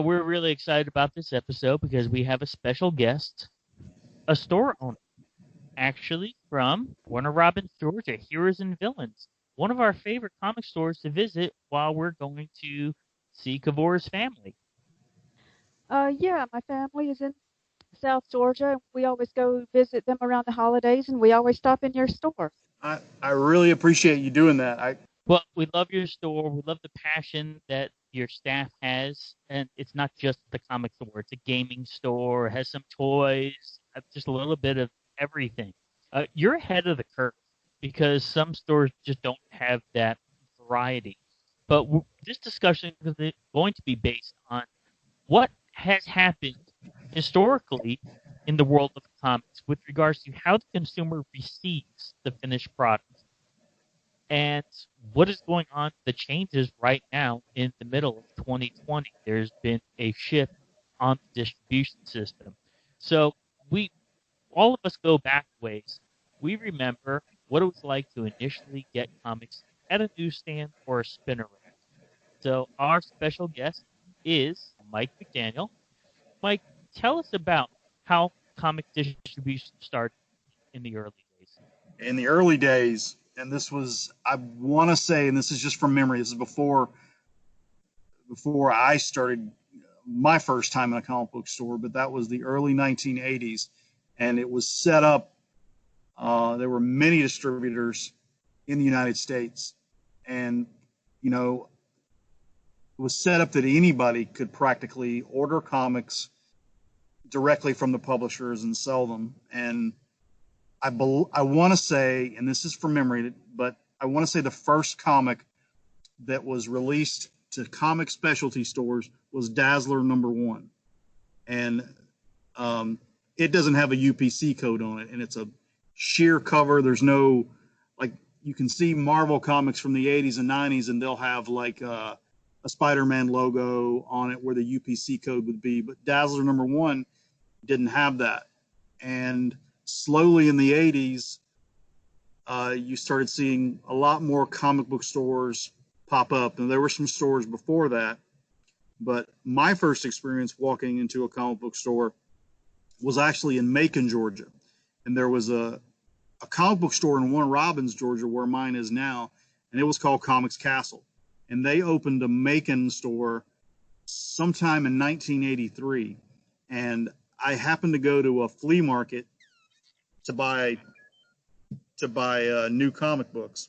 We're really excited about this episode because we have a special guest, a store owner, actually from Warner Robins Georgia, Heroes and Villains, one of our favorite comic stores to visit while we're going to see Kavor's family. Yeah, my family is in South Georgia. We always go visit them around the holidays, and we always stop in your store. I really appreciate you doing that. Well, we love your store. We love the passion that your staff has, and it's not just the comic store. It's a gaming store. It has some toys, just a little bit of everything. You're ahead of the curve because some stores just don't have that variety. But this discussion is going to be based on what has happened historically in the world of comics with regards to how the consumer receives the finished product and what is going on, the changes right now in the middle of 2020. There's been a shift on the distribution system. So we, all of us go back ways. We remember what it was like to initially get comics at a newsstand or a spinner rack. So our special guest is Mike McDaniel. Mike, tell us about how comic distribution started in the early days. In the early days, and this was, I want to say, and this is just from memory, this is before I started my first time in a comic book store, but that was the early 1980s, and it was set up. There were many distributors in the United States, and it was set up that anybody could practically order comics directly from the publishers and sell them. And I want to say, and this is from memory, but I want to say the first comic that was released to comic specialty stores was Dazzler #1. And it doesn't have a UPC code on it, and it's a sheer cover. There's no, like, you can see Marvel comics from the 80s and 90s, and they'll have like a Spider-Man logo on it where the UPC code would be. But Dazzler #1 didn't have that. And slowly in the 80s, you started seeing a lot more comic book stores pop up. And there were some stores before that. But my first experience walking into a comic book store was actually in Macon, Georgia. And there was a comic book store in Warner Robins, Georgia, where mine is now. And it was called Comics Castle. And they opened a Macon store sometime in 1983. And I happened to go to a flea market to buy new comic books,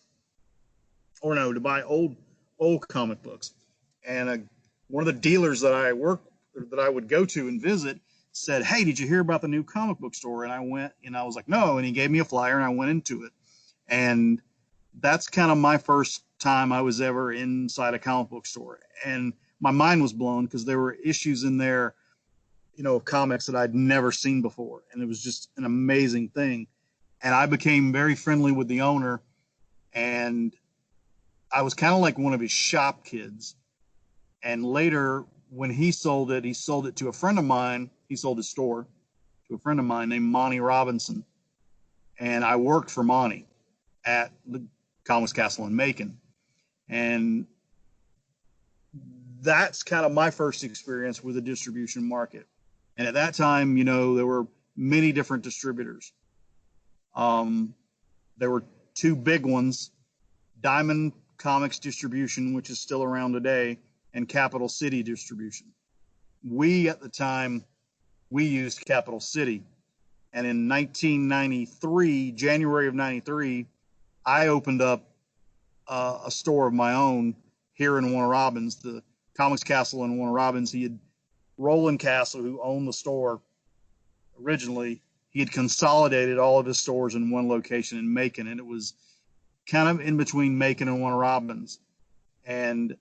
or no, to buy old comic books. And one of the dealers that I would go to and visit said, "Hey, did you hear about the new comic book store?" And I went, and I was like, "No." And he gave me a flyer, and I went into it. And that's kind of my first time I was ever inside a comic book store. And my mind was blown because there were issues in there, of comics that I'd never seen before. And it was just an amazing thing. And I became very friendly with the owner, and I was kind of like one of his shop kids. And later, when he sold it to a friend of mine. He sold his store to a friend of mine named Monty Robinson. And I worked for Monty at the Comics Castle in Macon. And that's kind of my first experience with the distribution market. And at that time, there were many different distributors. There were two big ones, Diamond Comics Distribution, which is still around today, and Capital City Distribution. At the time, we used Capital City. And in 1993, January of 93, I opened up a store of my own here in Warner Robins, the Comics Castle in Warner Robins. Roland Castle, who owned the store originally, he had consolidated all of his stores in one location in Macon, and it was kind of in between Macon and Warner Robins. And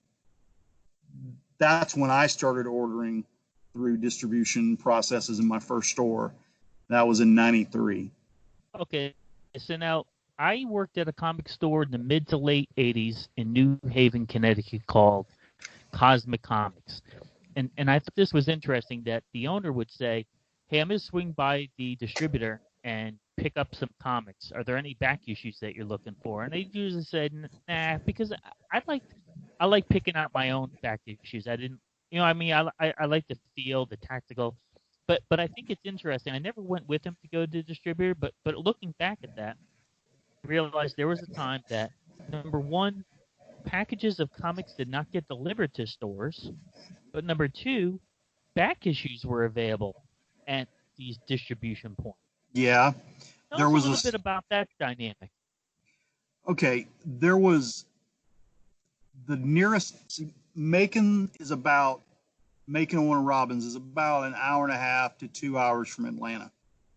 that's when I started ordering through distribution processes in my first store. That was in 93. Okay, so now I worked at a comic store in the mid to late 80s in New Haven, Connecticut called Cosmic Comics. And I thought this was interesting that the owner would say, "Hey, I'm going to swing by the distributor and pick up some comics. Are there any back issues that you're looking for?" And they usually said, "Nah," because I like picking out my own back issues. I didn't, I mean, I like the feel, the tactical, but I think it's interesting. I never went with him to go to the distributor, but looking back at that, I realized there was a time that number one, packages of comics did not get delivered to stores, but number two, back issues were available at these distribution points. Yeah, Tell there us a was little bit about that dynamic. okay, there was the nearest, Macon and Warner Robins is about an hour and a half to 2 hours from Atlanta.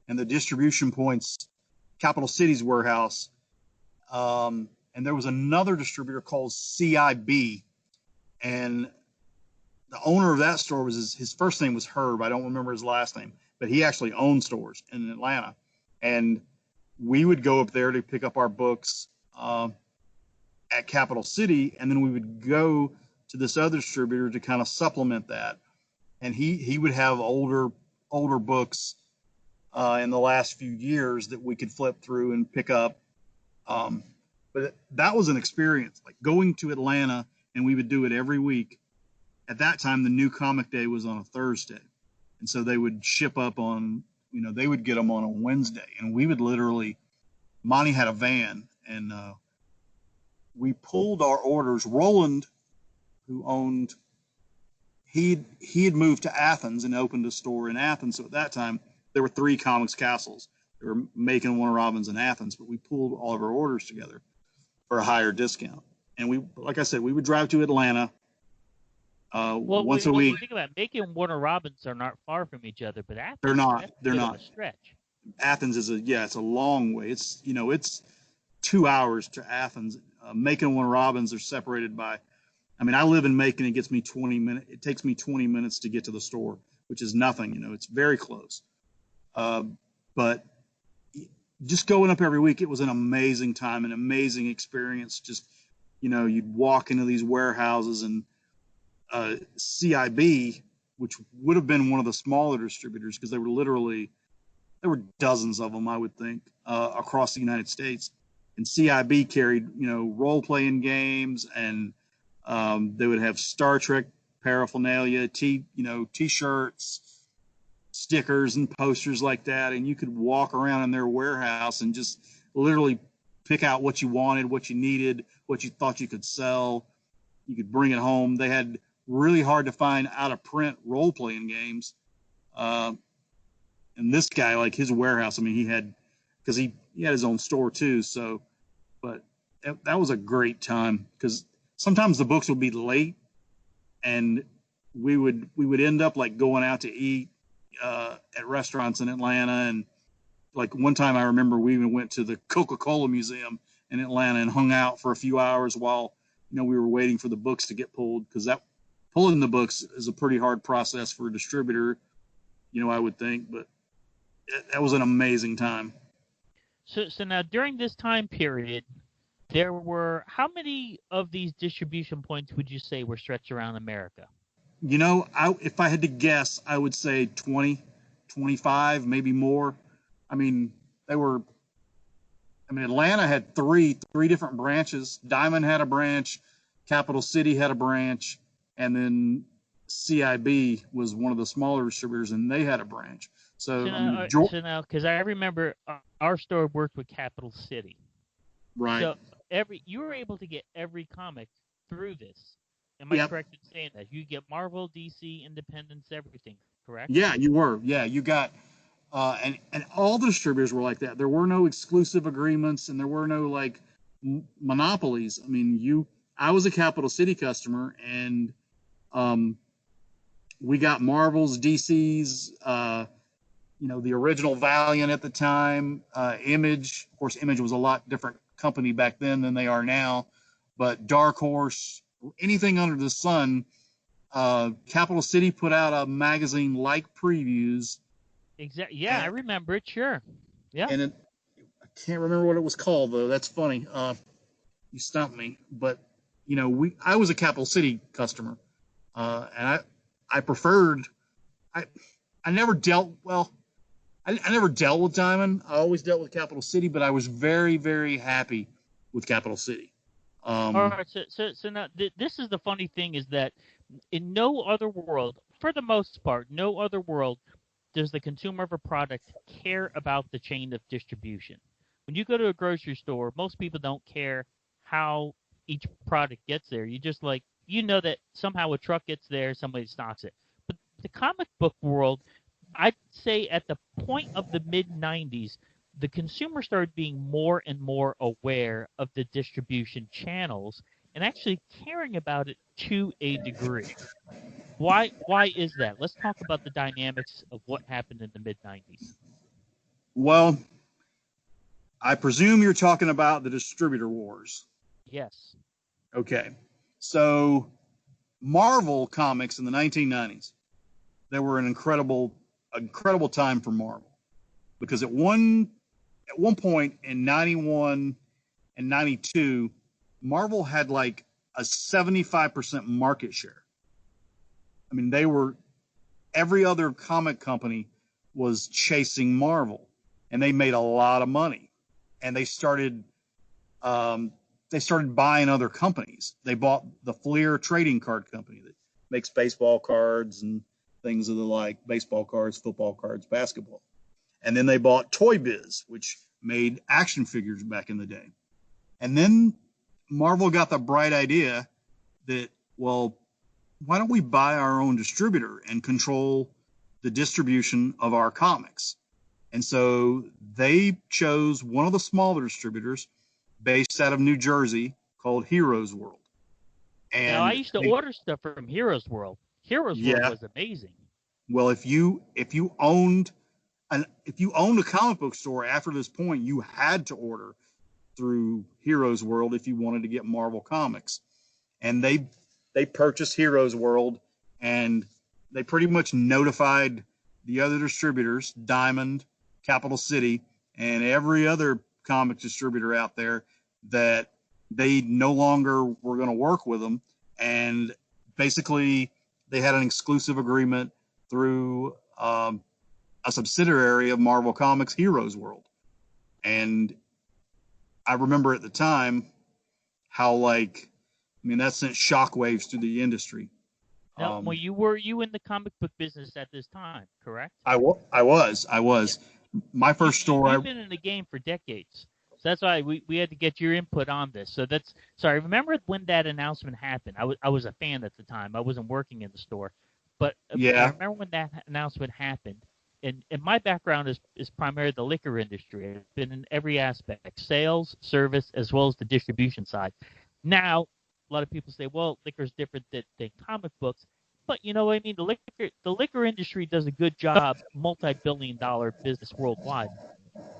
And the distribution points, Capital City's warehouse, and there was another distributor called CIB. And the owner of that store was his first name was Herb. I don't remember his last name, but he actually owned stores in Atlanta. And we would go up there to pick up our books at Capital City, and then we would go to this other distributor to kind of supplement that. And he would have older books in the last few years that we could flip through and pick up. But that was an experience, like going to Atlanta, and we would do it every week. At that time, the new comic day was on a Thursday. And so they would ship up on, they would get them on a Wednesday. And we would literally, Monty had a van, and we pulled our orders. Roland, who owned, he had moved to Athens and opened a store in Athens. So at that time, there were 3 Comics Castles. They were Macon, Warner Robins, in Athens, but we pulled all of our orders together for a higher discount. And we, like I said, we would drive to Atlanta once a week. Think about it, Macon and Warner Robins are not far from each other, but Athens, They're not. That's They're a bit not. of a stretch. Athens is it's a long way. It's 2 hours to Athens. Macon and Warner Robins are separated by, I live in Macon. It takes me 20 minutes to get to the store, which is nothing. It's very close. But just going up every week, it was an amazing time, an amazing experience. Just, you'd walk into these warehouses, and CIB, which would have been one of the smaller distributors, because there were dozens of them, I would think, across the United States. And CIB carried, role-playing games, and they would have Star Trek paraphernalia, T-shirts, stickers, and posters like that. And you could walk around in their warehouse and just literally pick out what you wanted, what you needed, what you thought you could sell. You could bring it home. They had really hard to find out-of-print role-playing games. And this guy, like his warehouse, he had his own store too. So, but that was a great time, because sometimes the books would be late, and we would end up like going out to eat at restaurants in Atlanta. And like one time I remember we even went to the Coca-Cola Museum in Atlanta and hung out for a few hours while, we were waiting for the books to get pulled, because pulling the books is a pretty hard process for a distributor, I would think, but that was an amazing time. So now during this time period, there were, how many of these distribution points would you say were stretched around America? If I had to guess, I would say 20, 25, maybe more. Atlanta had three different branches. Diamond had a branch, Capital City had a branch, and then CIB was one of the smaller distributors, and they had a branch. So now, because I remember our store worked with Capital City. Right. So you were able to get every comic through this. Am I correct in saying that? You get Marvel, DC, Independence, everything, correct? Yeah, you were. Yeah, you got, and all the distributors were like that. There were no exclusive agreements, and there were no like monopolies. I was a Capital City customer, and we got Marvels, DC's, the original Valiant at the time, Image. Of course, Image was a lot different company back then than they are now, but Dark Horse, anything under the sun. Capital City put out a magazine like Previews. Exactly. Yeah, I remember it. Sure. Yeah. And I can't remember what it was called, though. That's funny. You stumped me. But I was a Capital City customer, and I preferred. I never dealt well. I never dealt with Diamond. I always dealt with Capital City, but I was very, very happy with Capital City. All right. So now this is the funny thing, is that In no other world, for the most part, no other world does the consumer of a product care about the chain of distribution. When you go to a grocery store, most people don't care how each product gets there. You just like, you know that somehow a truck gets there, somebody stocks it. But the comic book world, I'd say at the point of the mid 90s, the consumer started being more and more aware of the distribution channels and actually caring about it to a degree. Why is that? Let's talk about the dynamics of what happened in the mid 90s. Well, I presume you're talking about the distributor wars. Yes. Okay. So Marvel comics in the 1990s, they were an incredible time for Marvel, because at one point in 91 and 92, Marvel had like a 75% market share. I mean, every other comic company was chasing Marvel, and they made a lot of money. And they started buying other companies. They bought the Fleer trading card company that makes baseball cards and things of the like, baseball cards, football cards, basketball. And then they bought Toy Biz, which made action figures back in the day. And then Marvel got the bright idea that, well, why don't we buy our own distributor and control the distribution of our comics? And so they chose one of the smaller distributors based out of New Jersey called Heroes World. And now I used to order stuff from Heroes World. Heroes World was amazing. Well, if you owned a comic book store after this point, you had to order through Heroes World if you wanted to get Marvel comics. And they purchased Heroes World, and they pretty much notified the other distributors, Diamond, Capital City, and every other comic distributor out there, that they no longer were going to work with them. And basically, they had an exclusive agreement through a subsidiary of Marvel Comics, Heroes World. And I remember at the time how, that sent shockwaves through the industry. Now, were you in the comic book business at this time, correct? I was. Yeah. My first store. You've been in the game for decades. So that's why we had to get your input on this. So remember when that announcement happened? I was a fan at the time. I wasn't working in the store. But yeah. I remember when that announcement happened. And my background is primarily the liquor industry. I've been in every aspect, sales, service, as well as the distribution side. Now, a lot of people say, well, liquor is different than comic books. But you know what I mean? The liquor industry does a good job, multi-billion-dollar business worldwide.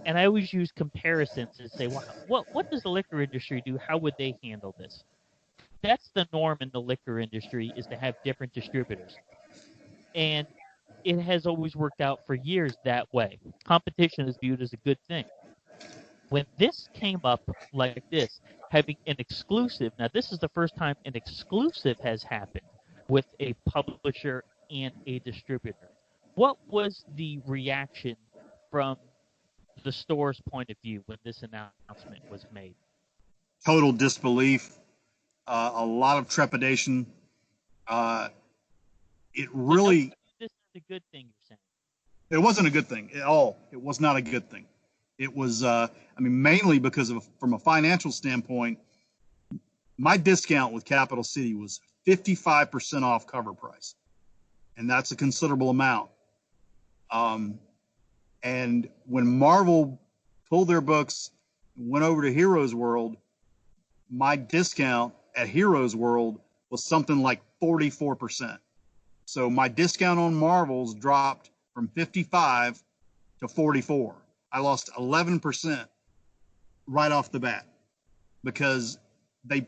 And I always use comparisons and say, well, what does the liquor industry do? How would they handle this? That's the norm in the liquor industry, is to have different distributors. And it has always worked out for years that way. Competition is viewed as a good thing. When this came up like this, having an exclusive, now this is the first time an exclusive has happened with a publisher and a distributor. What was the reaction from the store's point of view when this announcement was made? Total disbelief, a lot of trepidation. It really. This is a good thing, you're saying? It wasn't a good thing at all. It was not a good thing. It was, mainly because from a financial standpoint, my discount with Capital City was 55% off cover price, and that's a considerable amount. And when Marvel pulled their books and went over to Heroes World, my discount at Heroes World was something like 44%. So my discount on Marvels dropped from 55 to 44. I lost 11% right off the bat, because they,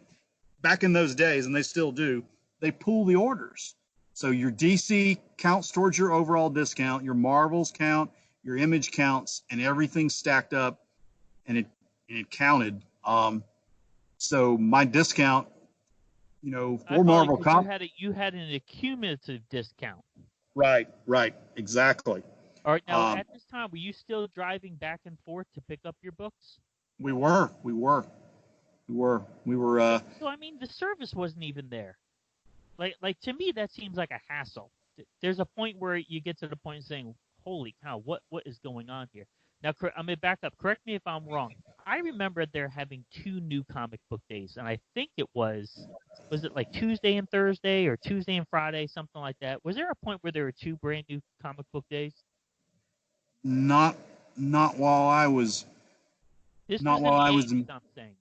back in those days, and they still do, they pool the orders. So your DC counts towards your overall discount, your Marvels count, your Image counts, and everything stacked up, and it counted. So my discount, for Marvel Comics, you had an accumulative discount. Right, exactly. All right, now at this time, were you still driving back and forth to pick up your books? We were. So I mean, the service wasn't even there. Like to me, that seems like a hassle. There's a point where you get to the point of saying, "Holy cow, what is going on here?" Now, I'm gonna back up. Correct me if I'm wrong. I remember there having two new comic book days, and I think it was it like Tuesday and Thursday or Tuesday and Friday, something like that. Was there a point where there were two brand new comic book days? Not not while I was This not was in while the I was 80s, in. I'm saying.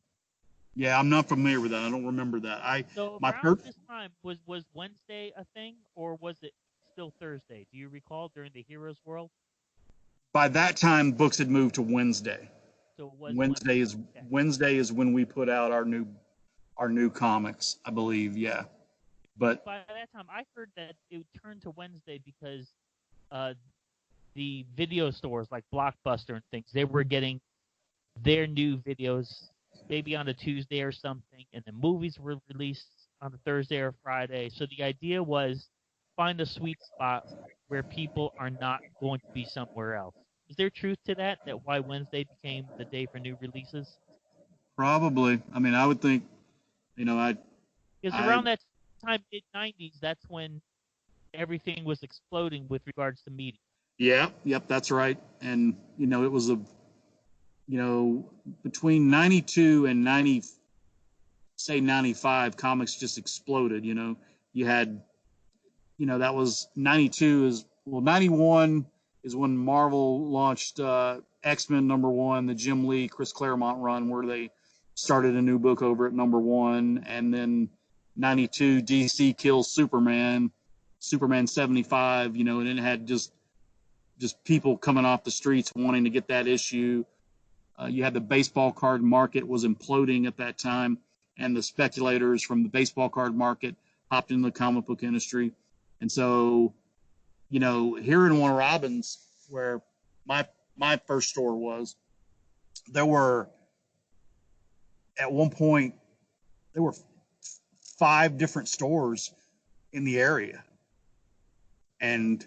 Yeah, I'm not familiar with that. I don't remember that. So My around per, this time, was Wednesday a thing, or was it still Thursday? Do you recall during the Heroes World? by that time books had moved to Wednesday. So it was Wednesday Wednesday. is Okay. Wednesday is when we put out our new comics, I believe. Yeah, but By that time, I heard that it would turn to Wednesday because uh, the video stores like Blockbuster and things, they were getting their new videos maybe on a Tuesday or something, and the movies were released on a Thursday or Friday. So the idea was find a sweet spot where people are not going to be somewhere else. Is there truth to that? That why Wednesday became the day for new releases? probably. I mean, I would think. You know, Because I around that time, mid '90s, that's when everything was exploding with regards to media. yeah, yep, that's right. And it was between 92 and 90, say 95, comics just exploded. You had, that was 92 is well 91 is when Marvel launched X-Men #1, the Jim Lee Chris Claremont run, where they started a new book over at #1, and then 92 DC kills Superman 75, and it had just people coming off the streets wanting to get that issue. You had the baseball card market was imploding at that time, and the speculators from the baseball card market hopped into the comic book industry. And so, here in Warner Robins, where my first store was, there were at one point there were 5 different stores in the area, and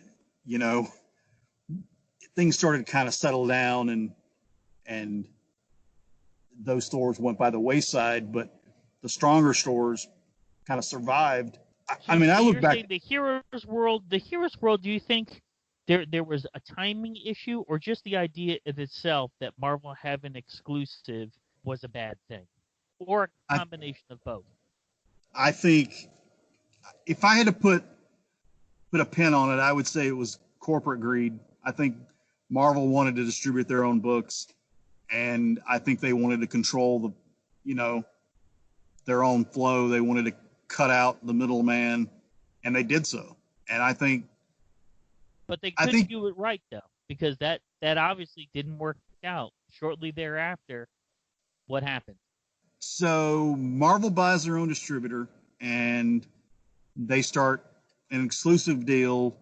things started to kind of settle down, and those stores went by the wayside, but the stronger stores kind of survived. I mean, I So look you're back. saying the Heroes World, do you think there was a timing issue, or just the idea of itself that Marvel having exclusive was a bad thing, or a I combination of both? I think if I had to put a pin on it, I would say it was corporate greed. I think Marvel wanted to distribute their own books, and I think they wanted to control their own flow. They wanted to cut out the middleman, and they did so. And But they I couldn't think do it right though, because that obviously didn't work out. Shortly thereafter, what happened? so. Marvel buys their own distributor, and they start an exclusive deal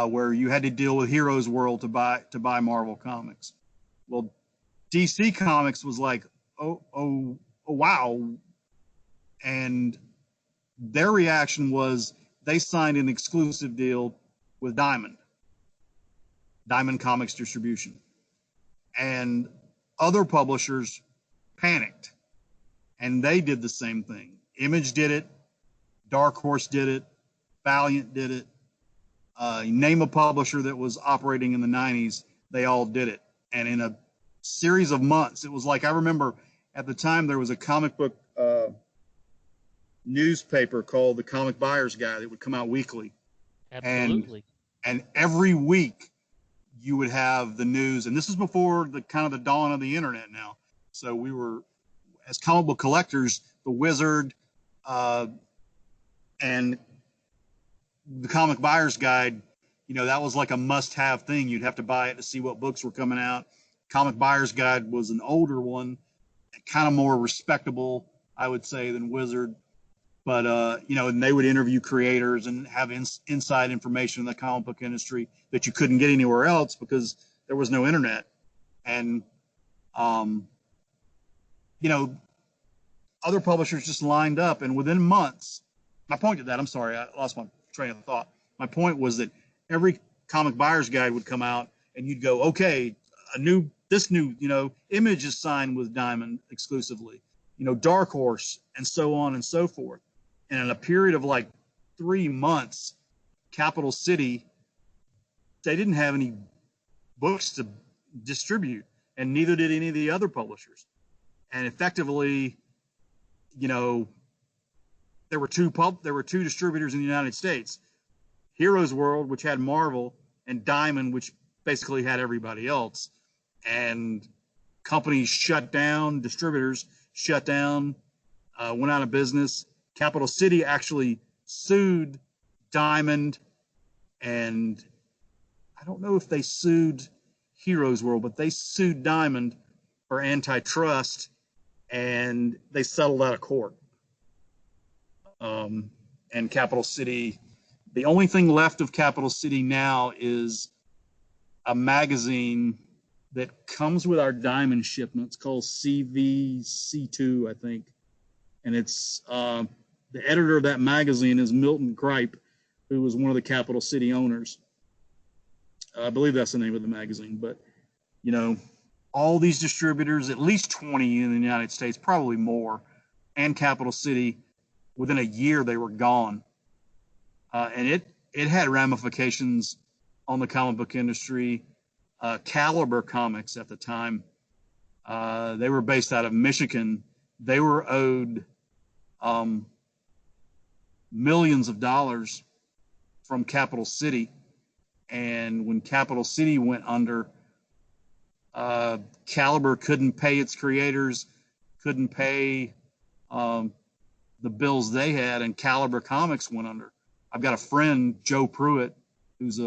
where you had to deal with Heroes World to buy Marvel comics. Well, DC Comics was like, oh, wow, and their reaction was they signed an exclusive deal with Diamond Comics Distribution, and other publishers panicked, and they did the same thing. Image did it, Dark Horse did it, Valiant did it. Name a publisher that was operating in the 90s, they all did it. And in a series of months, it was like, I remember at the time there was a comic book newspaper called the Comic Buyer's Guide that would come out weekly. Absolutely. And every week you would have the news. And this is before the kind of the dawn of the internet now. So we were, as comic book collectors, the Wizard and the Comic Buyer's Guide, that was like a must-have thing. You'd have to buy it to see what books were coming out. Comic Buyer's Guide was an older one, kind of more respectable, I would say, than Wizard. But, and they would interview creators and have inside information in the comic book industry that you couldn't get anywhere else because there was no internet. And, other publishers just lined up, and within months, my point to that, I'm sorry, I lost my train of thought. My point was that every Comic Buyer's Guide would come out, and you'd go, okay, this new, Image is signed with Diamond exclusively, Dark Horse, and so on and so forth. And in a period of like 3 months, Capital City, they didn't have any books to distribute, and neither did any of the other publishers. And effectively, you know, there were two distributors in the United States: Heroes World, which had Marvel, and Diamond, which basically had everybody else. And companies shut down, distributors shut down, went out of business. Capital City actually sued Diamond, and I don't know if they sued Heroes World, but they sued Diamond for antitrust, and they settled out of court. And Capital City, the only thing left of Capital City now is a magazine that comes with our Diamond shipments called CVC2, I think. And it's the editor of that magazine is Milton Gripe, who was one of the Capital City owners. I believe that's the name of the magazine. But, you know, all these distributors, at least 20 in the United States, probably more, and Capital City, within a year they were gone. And it had ramifications on the comic book industry. Caliber Comics at the time, they were based out of Michigan. They were owed millions of dollars from Capital City. And when Capital City went under, Caliber couldn't pay its creators, couldn't pay the bills they had, and Caliber Comics went under. I've got a friend, Joe Pruitt, he's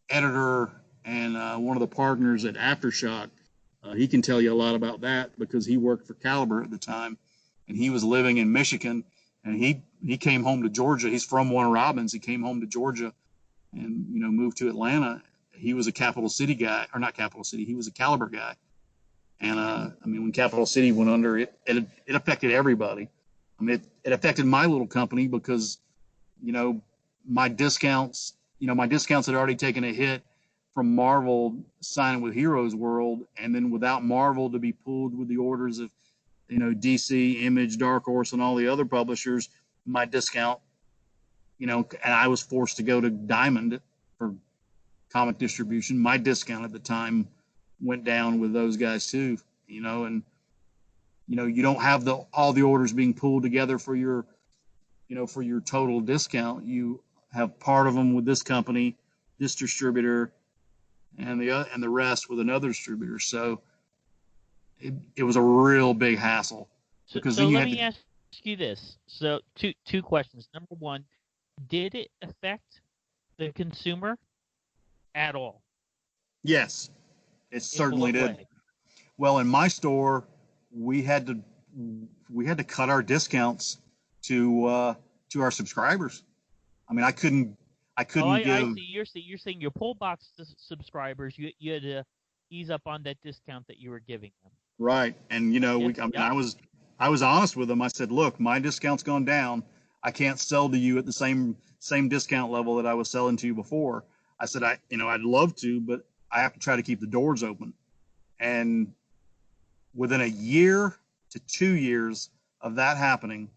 editor and one of the partners at Aftershock. He can tell you a lot about that because he worked for Caliber at the time, and he was living in Michigan, and he came home to Georgia. He's from Warner Robins. He came home to Georgia and, you know, moved to Atlanta. He was a Capital City guy, or not Capital City. He was a Caliber guy. And, I mean, when Capital City went under, it affected everybody. I mean, it affected my little company because, you know, my discounts had already taken a hit from Marvel signing with Heroes World, and then without Marvel to be pulled with the orders of, you know, DC, Image, Dark Horse, and all the other publishers, my discount, you know, and I was forced to go to Diamond for comic distribution. My discount at the time went down with those guys too, you know, and, you know, you don't have all the orders being pulled together for your, you know, for your total discount. You have part of them with this company, this distributor, and the rest with another distributor. So it was a real big hassle. Because so let me ask you this. So two questions. Number one, did it affect the consumer at all? Yes, it certainly did. Way? Well, in my store, we had to cut our discounts to our subscribers. I mean, I couldn't give. I see. You're saying your pull box subscribers, you had to ease up on that discount that you were giving them. Right, and you know, Yep, I was honest with them. I said, look, my discount's gone down. I can't sell to you at the same discount level that I was selling to you before. I said, I'd love to, but I have to try to keep the doors open. And within a year to 2 years of that happening,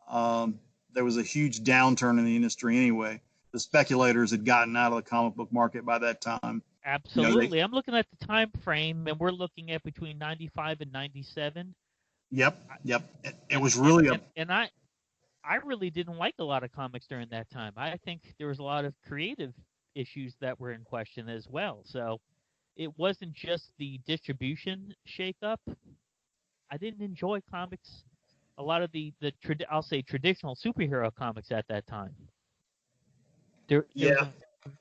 there was a huge downturn in the industry anyway. The speculators had gotten out of the comic book market by that time. Absolutely. You know, I'm looking at the time frame, and we're looking at between 95 and 97. Yep. It was really and I really didn't like a lot of comics during that time. I think there was a lot of creative issues that were in question as well. So it wasn't just the distribution shakeup. I didn't enjoy comics, a lot of the I'll say traditional superhero comics at that time. There was a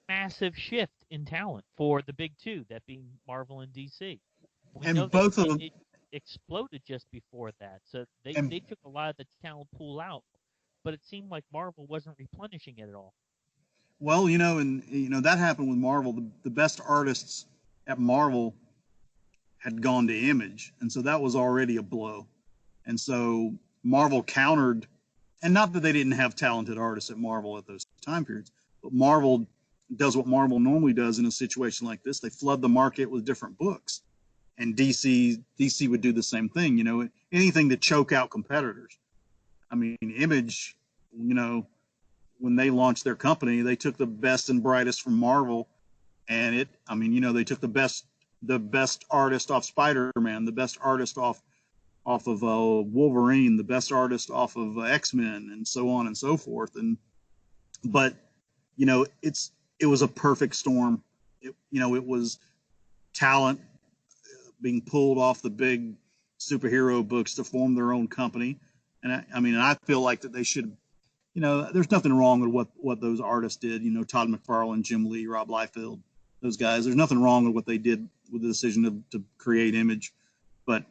massive shift in talent for the big two, that being Marvel and DC. And both of them exploded just before that. So they took a lot of the talent pool out, but it seemed like Marvel wasn't replenishing it at all. Well, you know, and you know that happened with Marvel. The best artists at Marvel had gone to Image, and so that was already a blow. And so Marvel countered, and not that they didn't have talented artists at Marvel at those time periods, but Marvel does what Marvel normally does in a situation like this. They flood the market with different books, and DC would do the same thing. You know, anything to choke out competitors. I mean, Image, when they launched their company, they took the best and brightest from Marvel, and they took the best artist off Spider-Man, the best artist off of Wolverine, the best artist off of X-Men, and so on and so forth. But it was a perfect storm. It was talent being pulled off the big superhero books to form their own company. And I feel like that they should, there's nothing wrong with what those artists did. Todd McFarlane, Jim Lee, Rob Liefeld, those guys. There's nothing wrong with what they did with the decision to create Image. But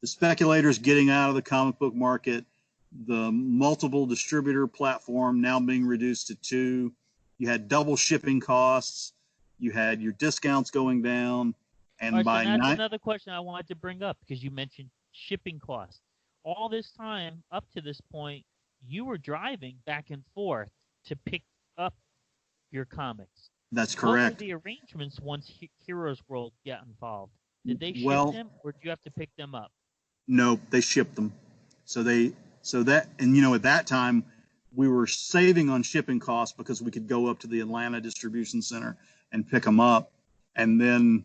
the speculators getting out of the comic book market, the multiple distributor platform now being reduced to 2, you had double shipping costs, you had your discounts going down, and Right, by so that's another question I wanted to bring up because you mentioned shipping costs. All this time up to this point, you were driving back and forth to pick up your comics. That's What were correct. the arrangements once Heroes World got involved? Did they ship Well, them, or did you have to pick them up? no, they shipped them. At that time we were saving on shipping costs because we could go up to the Atlanta distribution center and pick them up. And then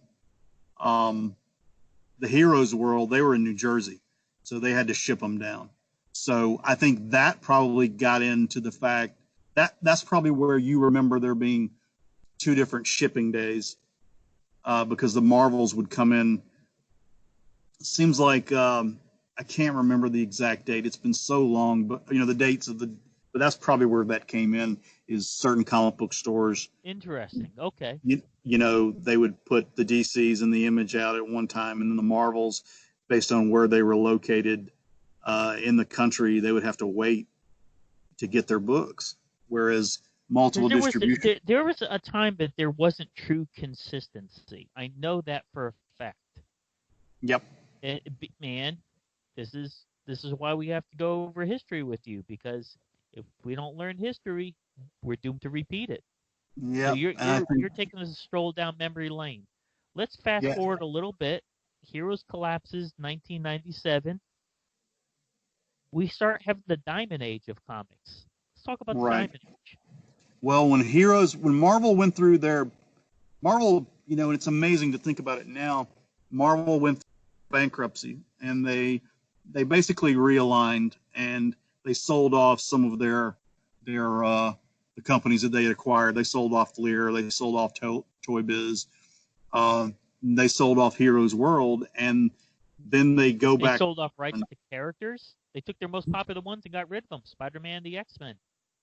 the Heroes World, they were in New Jersey, so they had to ship them down. So I think that probably got into the fact that's probably where you remember there being 2 different shipping days, because the Marvels would come in. It seems like I can't remember the exact date. It's been so long, but the dates but that's probably where that came in, is certain comic book stores. Interesting. Okay. They would put the DCs and the Image out at one time, and then the Marvels, based on where they were located in the country, they would have to wait to get their books. Whereas multiple distribution. There was a time that there wasn't true consistency. I know that for a fact. Yep. Man, this is why we have to go over history with you, because if we don't learn history, we're doomed to repeat it. Yeah. So you're taking us a stroll down memory lane. Let's fast forward a little bit. Heroes collapses 1997. We start having the Diamond Age of comics. Let's talk about the Diamond Age. Well, when Marvel went through and it's amazing to think about it now. Marvel went through bankruptcy, and they basically realigned, and they sold off some of the companies that they had acquired. They sold off Fleer, they sold off Toy Biz, they sold off Heroes World, and then they sold off rights to characters. They took their most popular ones and got rid of them. Spider-Man, the X-Men.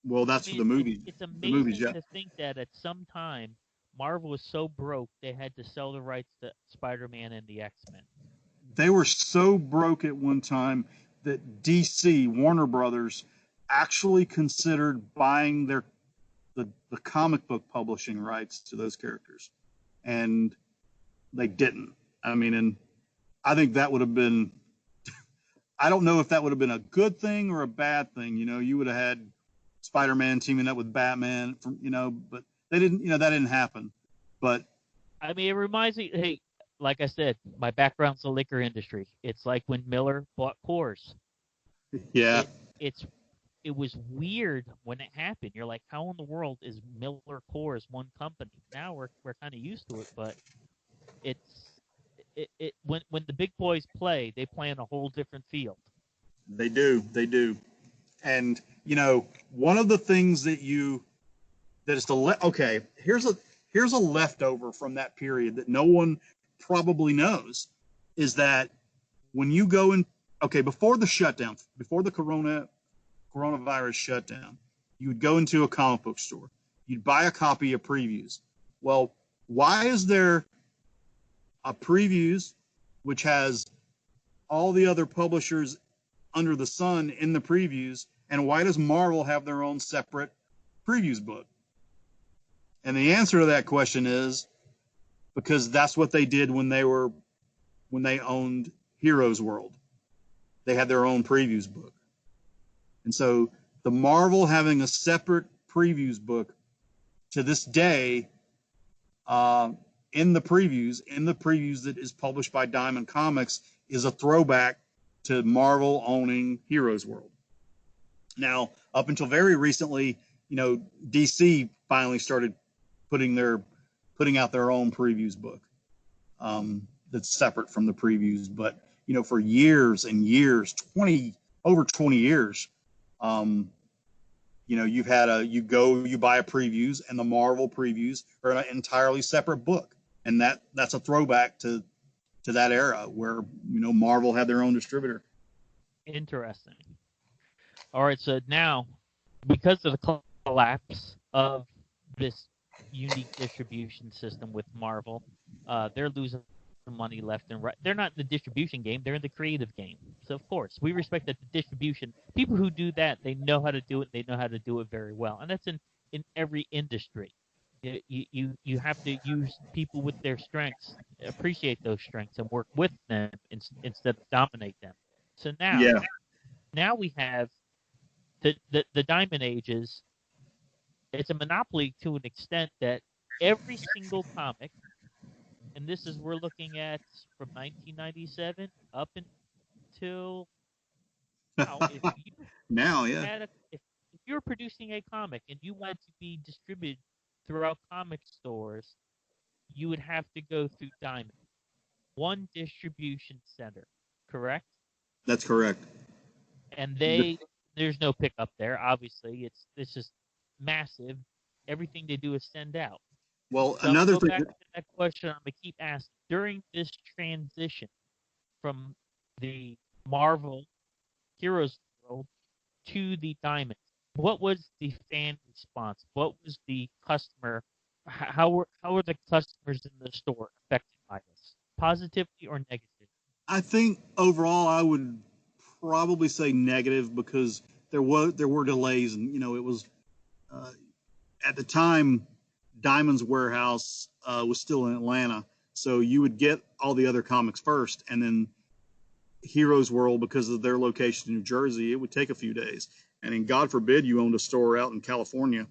Well, that's for the movies. It's amazing to think that at some time Marvel was so broke they had to sell the rights to Spider-Man and the X-Men. They were so broke at one time that DC, Warner Brothers, actually considered buying the comic book publishing rights to those characters, and they didn't. And I think that would have been, I don't know if that would have been a good thing or a bad thing. You would have had Spider-Man teaming up with Batman, but they didn't. That didn't happen. But it reminds me. Hey, like I said, my background's the liquor industry. It's like when Miller bought Coors. Yeah. It was weird when it happened. You're like, how in the world is Miller Coors one company? Now we're kind of used to it, but when the big boys play, they play in a whole different field. They do. And one of the things here's a leftover from that period that no one probably knows, is that when you go in, before the shutdown, before the coronavirus shutdown, you would go into a comic book store, you'd buy a copy of Previews. Well, why is there a Previews which has all the other publishers under the sun in the Previews, and why does Marvel have their own separate Previews book? And the answer to that question is because that's what they did when they owned Heroes World. They had their own Previews book. And so the Marvel having a separate Previews book to this day, in the previews that is published by Diamond Comics, is a throwback to Marvel owning Heroes World. Now, up until very recently, DC finally started putting out their own previews book, that's separate from the previews. But for years and years, over 20 years, you buy a previews, and the Marvel previews are an entirely separate book, and that's a throwback to that era where Marvel had their own distributor. Interesting. All right, so now, because of the collapse of this unique distribution system with Marvel, they're losing money left and right. They're not in the distribution game; they're in the creative game. So of course, we respect that the distribution people who do that, they know how to do it. They know how to do it very well, and that's in every industry. You have to use people with their strengths, appreciate those strengths, and work with them instead of dominate them. So now we have the Diamond Ages. It's a monopoly to an extent that every single comic, and this is we're looking at from 1997 up until now. If you Now, yeah, had if you're producing a comic and you wanted to be distributed throughout comic stores, you would have to go through Diamond, one distribution center, correct? that's correct. And The- there's no pickup there. Obviously, it's just massive. Everything they do is send out. well, So I'm gonna another go thing. back to that question. I'm gonna keep asking during this transition from the Marvel Heroes world to the Diamond. What was the fan response? What was the customer? How were the customers in the store affected by this, positively or negatively? I think overall, I would probably say negative, because there were delays, and it was uh, at the time Diamond's warehouse was still in Atlanta, so you would get all the other comics first, and then Heroes World, because of their location in New Jersey, it would take a few days. And then, God forbid, you owned a store out in California,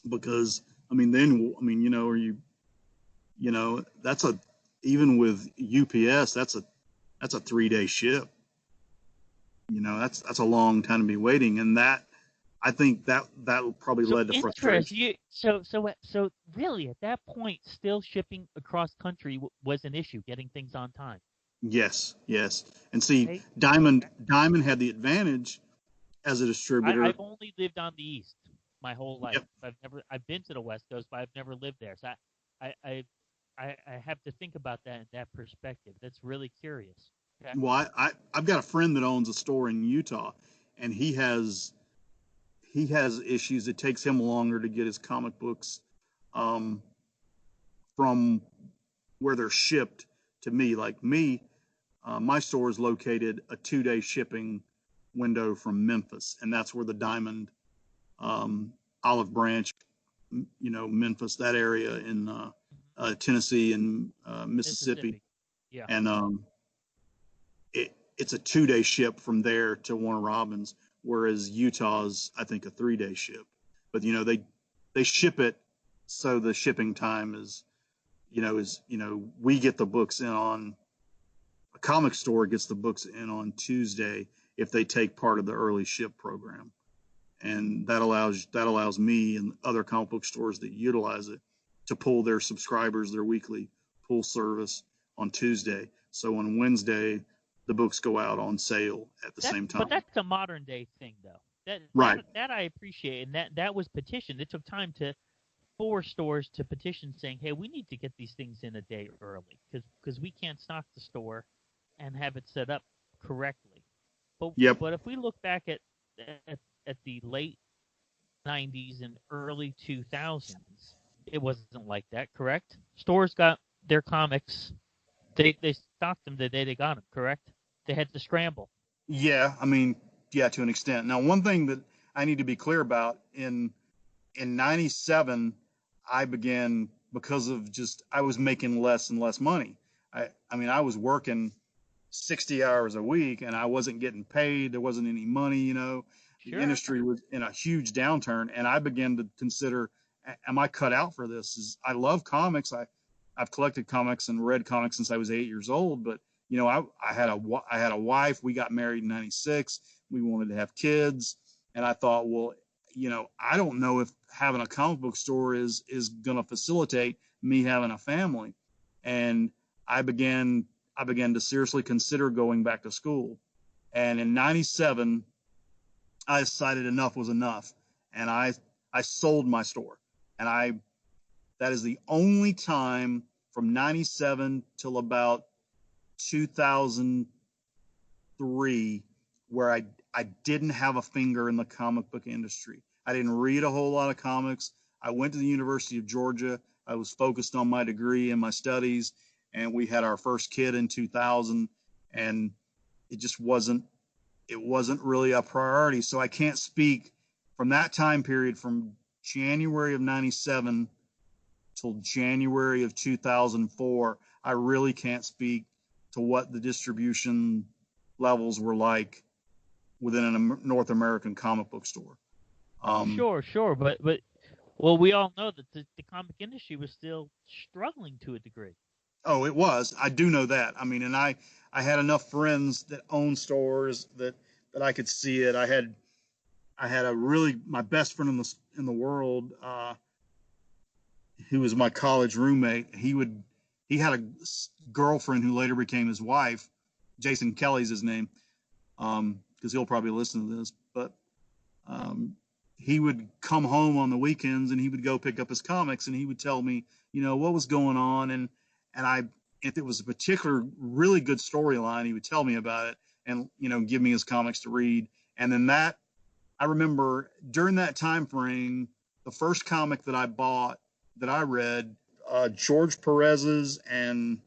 because or that's even with UPS, that's a 3-day ship. That's a long time to be waiting, and that I think that probably led to frustration. So really, at that point, still shipping across country was an issue. Getting things on time. Yes, yes. And see, Right? Diamond had the advantage as a distributor. I've only lived on the East my whole life. Yep. I've been to the West Coast, but I've never lived there. So I I I have to think about that in that perspective. That's really curious. Okay. Well, I've got a friend that owns a store in Utah, and he has issues. It takes him longer to get his comic books um, from where they're shipped to me. Like me, my store is located a 2-day shipping window from Memphis, and that's where the Diamond, Olive Branch, Memphis, that area in Tennessee and Mississippi. Yeah. And it's a 2-day ship from there to Warner Robins, whereas Utah's, I think, a 3-day ship. But they ship it, so the shipping time is we get the books in on a comic store gets the books in on Tuesday if they take part of the early ship program, and that allows me and other comic book stores that utilize it to pull their subscribers their weekly pull service on Tuesday. So on Wednesday, the books go out on sale at the same time. But that's a modern day thing, though. Right. That I appreciate, and that was petitioned. It took time for stores to petition, saying, "Hey, we need to get these things in a day early because we can't stock the store and have it set up correctly." But if we look back at the late 90s and early 2000s, it wasn't like that, correct? Stores got their comics. They stocked them the day they got them, correct? They had to scramble. Yeah, to an extent. Now, one thing that I need to be clear about, in '97, I began, because of I was making less and less money. I was working 60 hours a week, and I wasn't getting paid. There wasn't any money. The industry was in a huge downturn, and I began to consider, am I cut out for this? I love comics. I've collected comics and read comics since I was 8 years old, but I had a wife. We got married in '96. We wanted to have kids. And I thought, well, I don't know if having a comic book store is going to facilitate me having a family. And I began to seriously consider going back to school. And in 97, I decided enough was enough. And I sold my store. And that is the only time from 97 till about 2003 where I didn't have a finger in the comic book industry. I didn't read a whole lot of comics. I went to the University of Georgia. I was focused on my degree and my studies, and we had our first kid in 2000, and it just wasn't really a priority. So I can't speak from that time period, from January of 97 till January of 2004. I really can't speak to what the distribution levels were like within a North American comic book store. Sure, but well, we all know that the comic industry was still struggling to a degree. Oh, it was. I do know that. I mean, and I had enough friends that owned stores that I could see it. I had my best friend in the world, who was my college roommate. He had a girlfriend who later became his wife. Jason Kelly's his name, because he'll probably listen to this. But he would come home on the weekends and he would go pick up his comics, and he would tell me, what was going on, and if it was a particular really good storyline, he would tell me about it and give me his comics to read. And then I remember during that time frame, the first comic that I bought that I read, George Perez's, and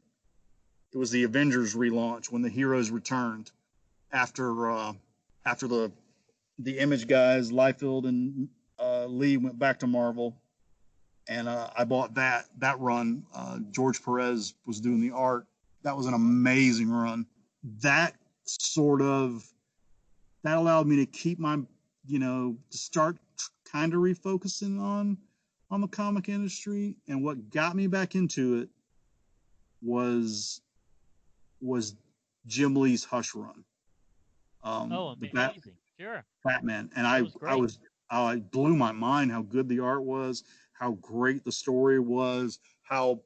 it was the Avengers relaunch when the heroes returned after the Image guys, Liefeld and Lee, went back to Marvel, and I bought that run. George Perez was doing the art. That was an amazing run. That allowed me to keep my, to start kind of refocusing on the comic industry. And what got me back into it was Jim Lee's Hush run. Amazing. Sure. Batman. And I blew my mind how good the art was, how great the story was, how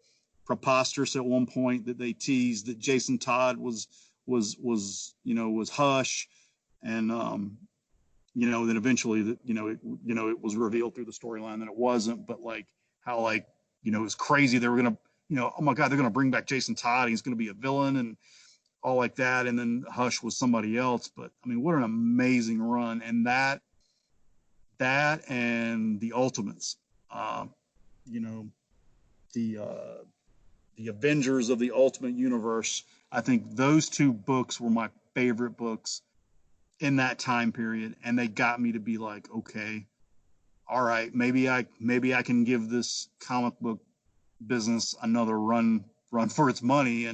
preposterous at one point that they teased that Jason Todd was Hush, and then eventually that it was revealed through the storyline that it wasn't, but how it was crazy they were gonna oh my god, they're gonna bring back Jason Todd, he's gonna be a villain and all like that, and then Hush was somebody else. But I mean, what an amazing run. And that and the Ultimates, the Avengers of the Ultimate Universe, I think those two books were my favorite books in that time period, and they got me to be like, okay, all right, maybe I can give this comic book business another run for its money.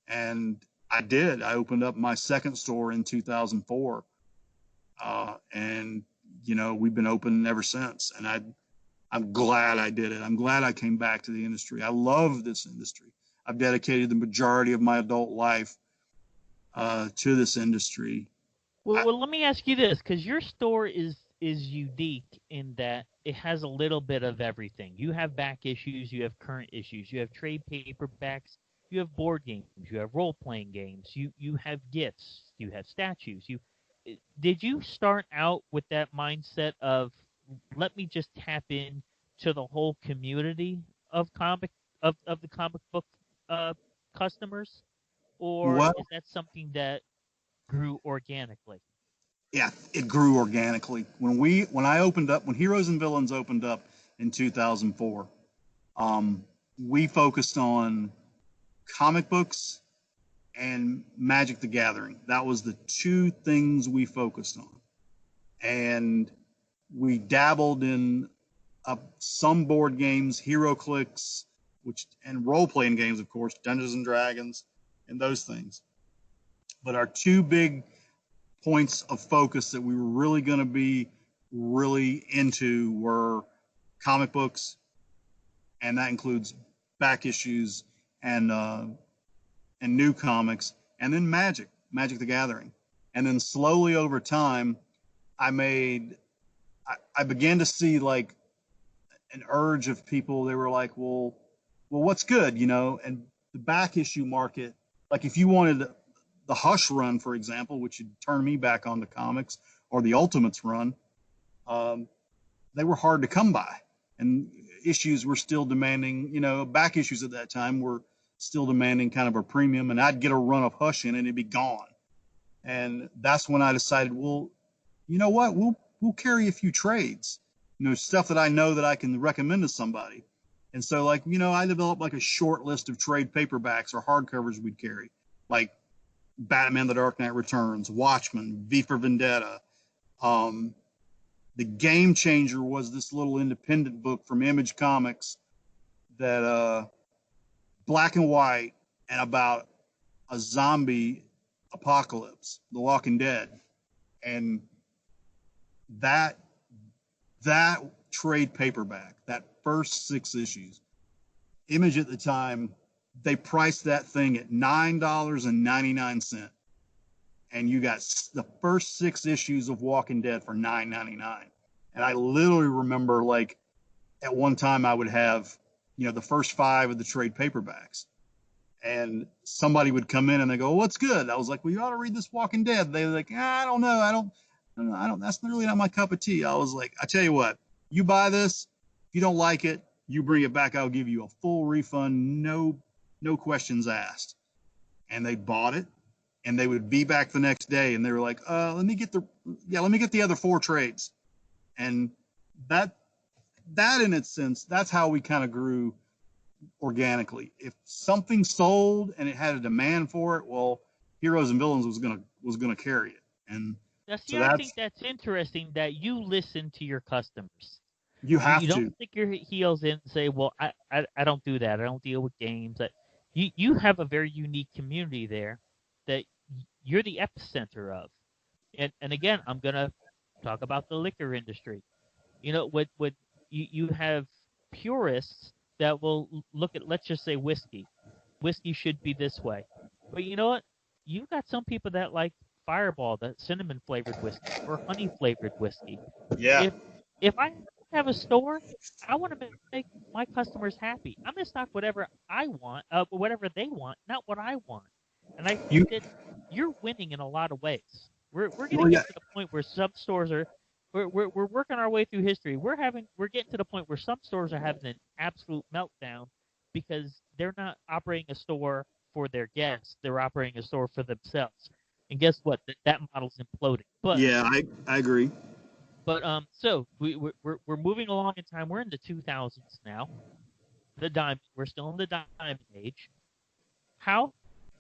And I did. I opened up my second store in 2004, and we've been open ever since. And I'm glad I did it. I'm glad I came back to the industry. I love this industry. I've dedicated the majority of my adult life to this industry. Well, let me ask you this, because your store is unique in that it has a little bit of everything. You have back issues, you have current issues, you have trade paperbacks, you have board games, you have role-playing games, you have gifts, you have statues. Did you start out with that mindset of, let me just tap in to the whole community of the comic book customers, or is that something that grew organically? Yeah, it grew organically. When Heroes and Villains opened up in 2004, we focused on comic books and Magic the Gathering. That was the two things we focused on. And we dabbled in some board games, HeroClix, and role-playing games, of course, Dungeons and Dragons, and those things. But our two big points of focus that we were really going to be really into were comic books, and that includes back issues and new comics, and then Magic the Gathering. And then slowly over time, I began to see like an urge of people. They were like, well, what's good, And the back issue market, like if you wanted the Hush run, for example, which would turn me back onto comics, or the Ultimates run, they were hard to come by, and issues were still demanding. Back issues at that time were still demanding kind of a premium, and I'd get a run of Hush in, and it'd be gone. And that's when I decided, well, you know what, we'll carry a few trades, stuff that I know that I can recommend to somebody. And so, like, I developed like a short list of trade paperbacks or hardcovers we'd carry, like Batman: The Dark Knight Returns, Watchmen, V for Vendetta. The Game Changer was this little independent book from Image Comics that black and white, and about a zombie apocalypse, The Walking Dead. And that trade paperback, that first 6 issues, Image at the time, they priced that thing at $9.99, and you got the first 6 issues of Walking Dead for $9.99. And I literally remember, like, at one time I would have, the first 5 of the trade paperbacks, and somebody would come in and they go, "What's good?" I was like, "Well, you ought to read this Walking Dead." They were like, "I don't know. I don't. That's really not my cup of tea." I was like, "I tell you what, you buy this. If you don't like it, you bring it back. I'll give you a full refund, no questions asked." And they bought it, and they would be back the next day, and they were like, let me get the other 4 trades." And that in its sense, that's how we kind of grew organically. If something sold and it had a demand for it, well, Heroes and Villains was gonna carry it. And Now, see, so I think that's interesting that you listen to your customers. you have You to. don't stick your heels in and say, "Well, I don't do that. I don't deal with games." You have a very unique community there that you're the epicenter of. And again, I'm gonna talk about the liquor industry. What you have purists that will look at, let's just say, whiskey. Whiskey should be this way, but you know what? You've got some people that like Fireball, the cinnamon flavored whiskey, or honey flavored whiskey. Yeah. If I have a store, I want to make my customers happy. I'm gonna stock whatever I want, whatever they want, not what I want. And I You think that you're winning in a lot of ways. We're going well, to yeah, get to the point where some stores are. We're working our way through history. We're getting to the point where some stores are having an absolute meltdown because they're not operating a store for their guests. They're operating a store for themselves. And guess what? That model's imploding. But yeah, I agree. so we're moving along in time. We're in the 2000s now. We're still in the diamond age. How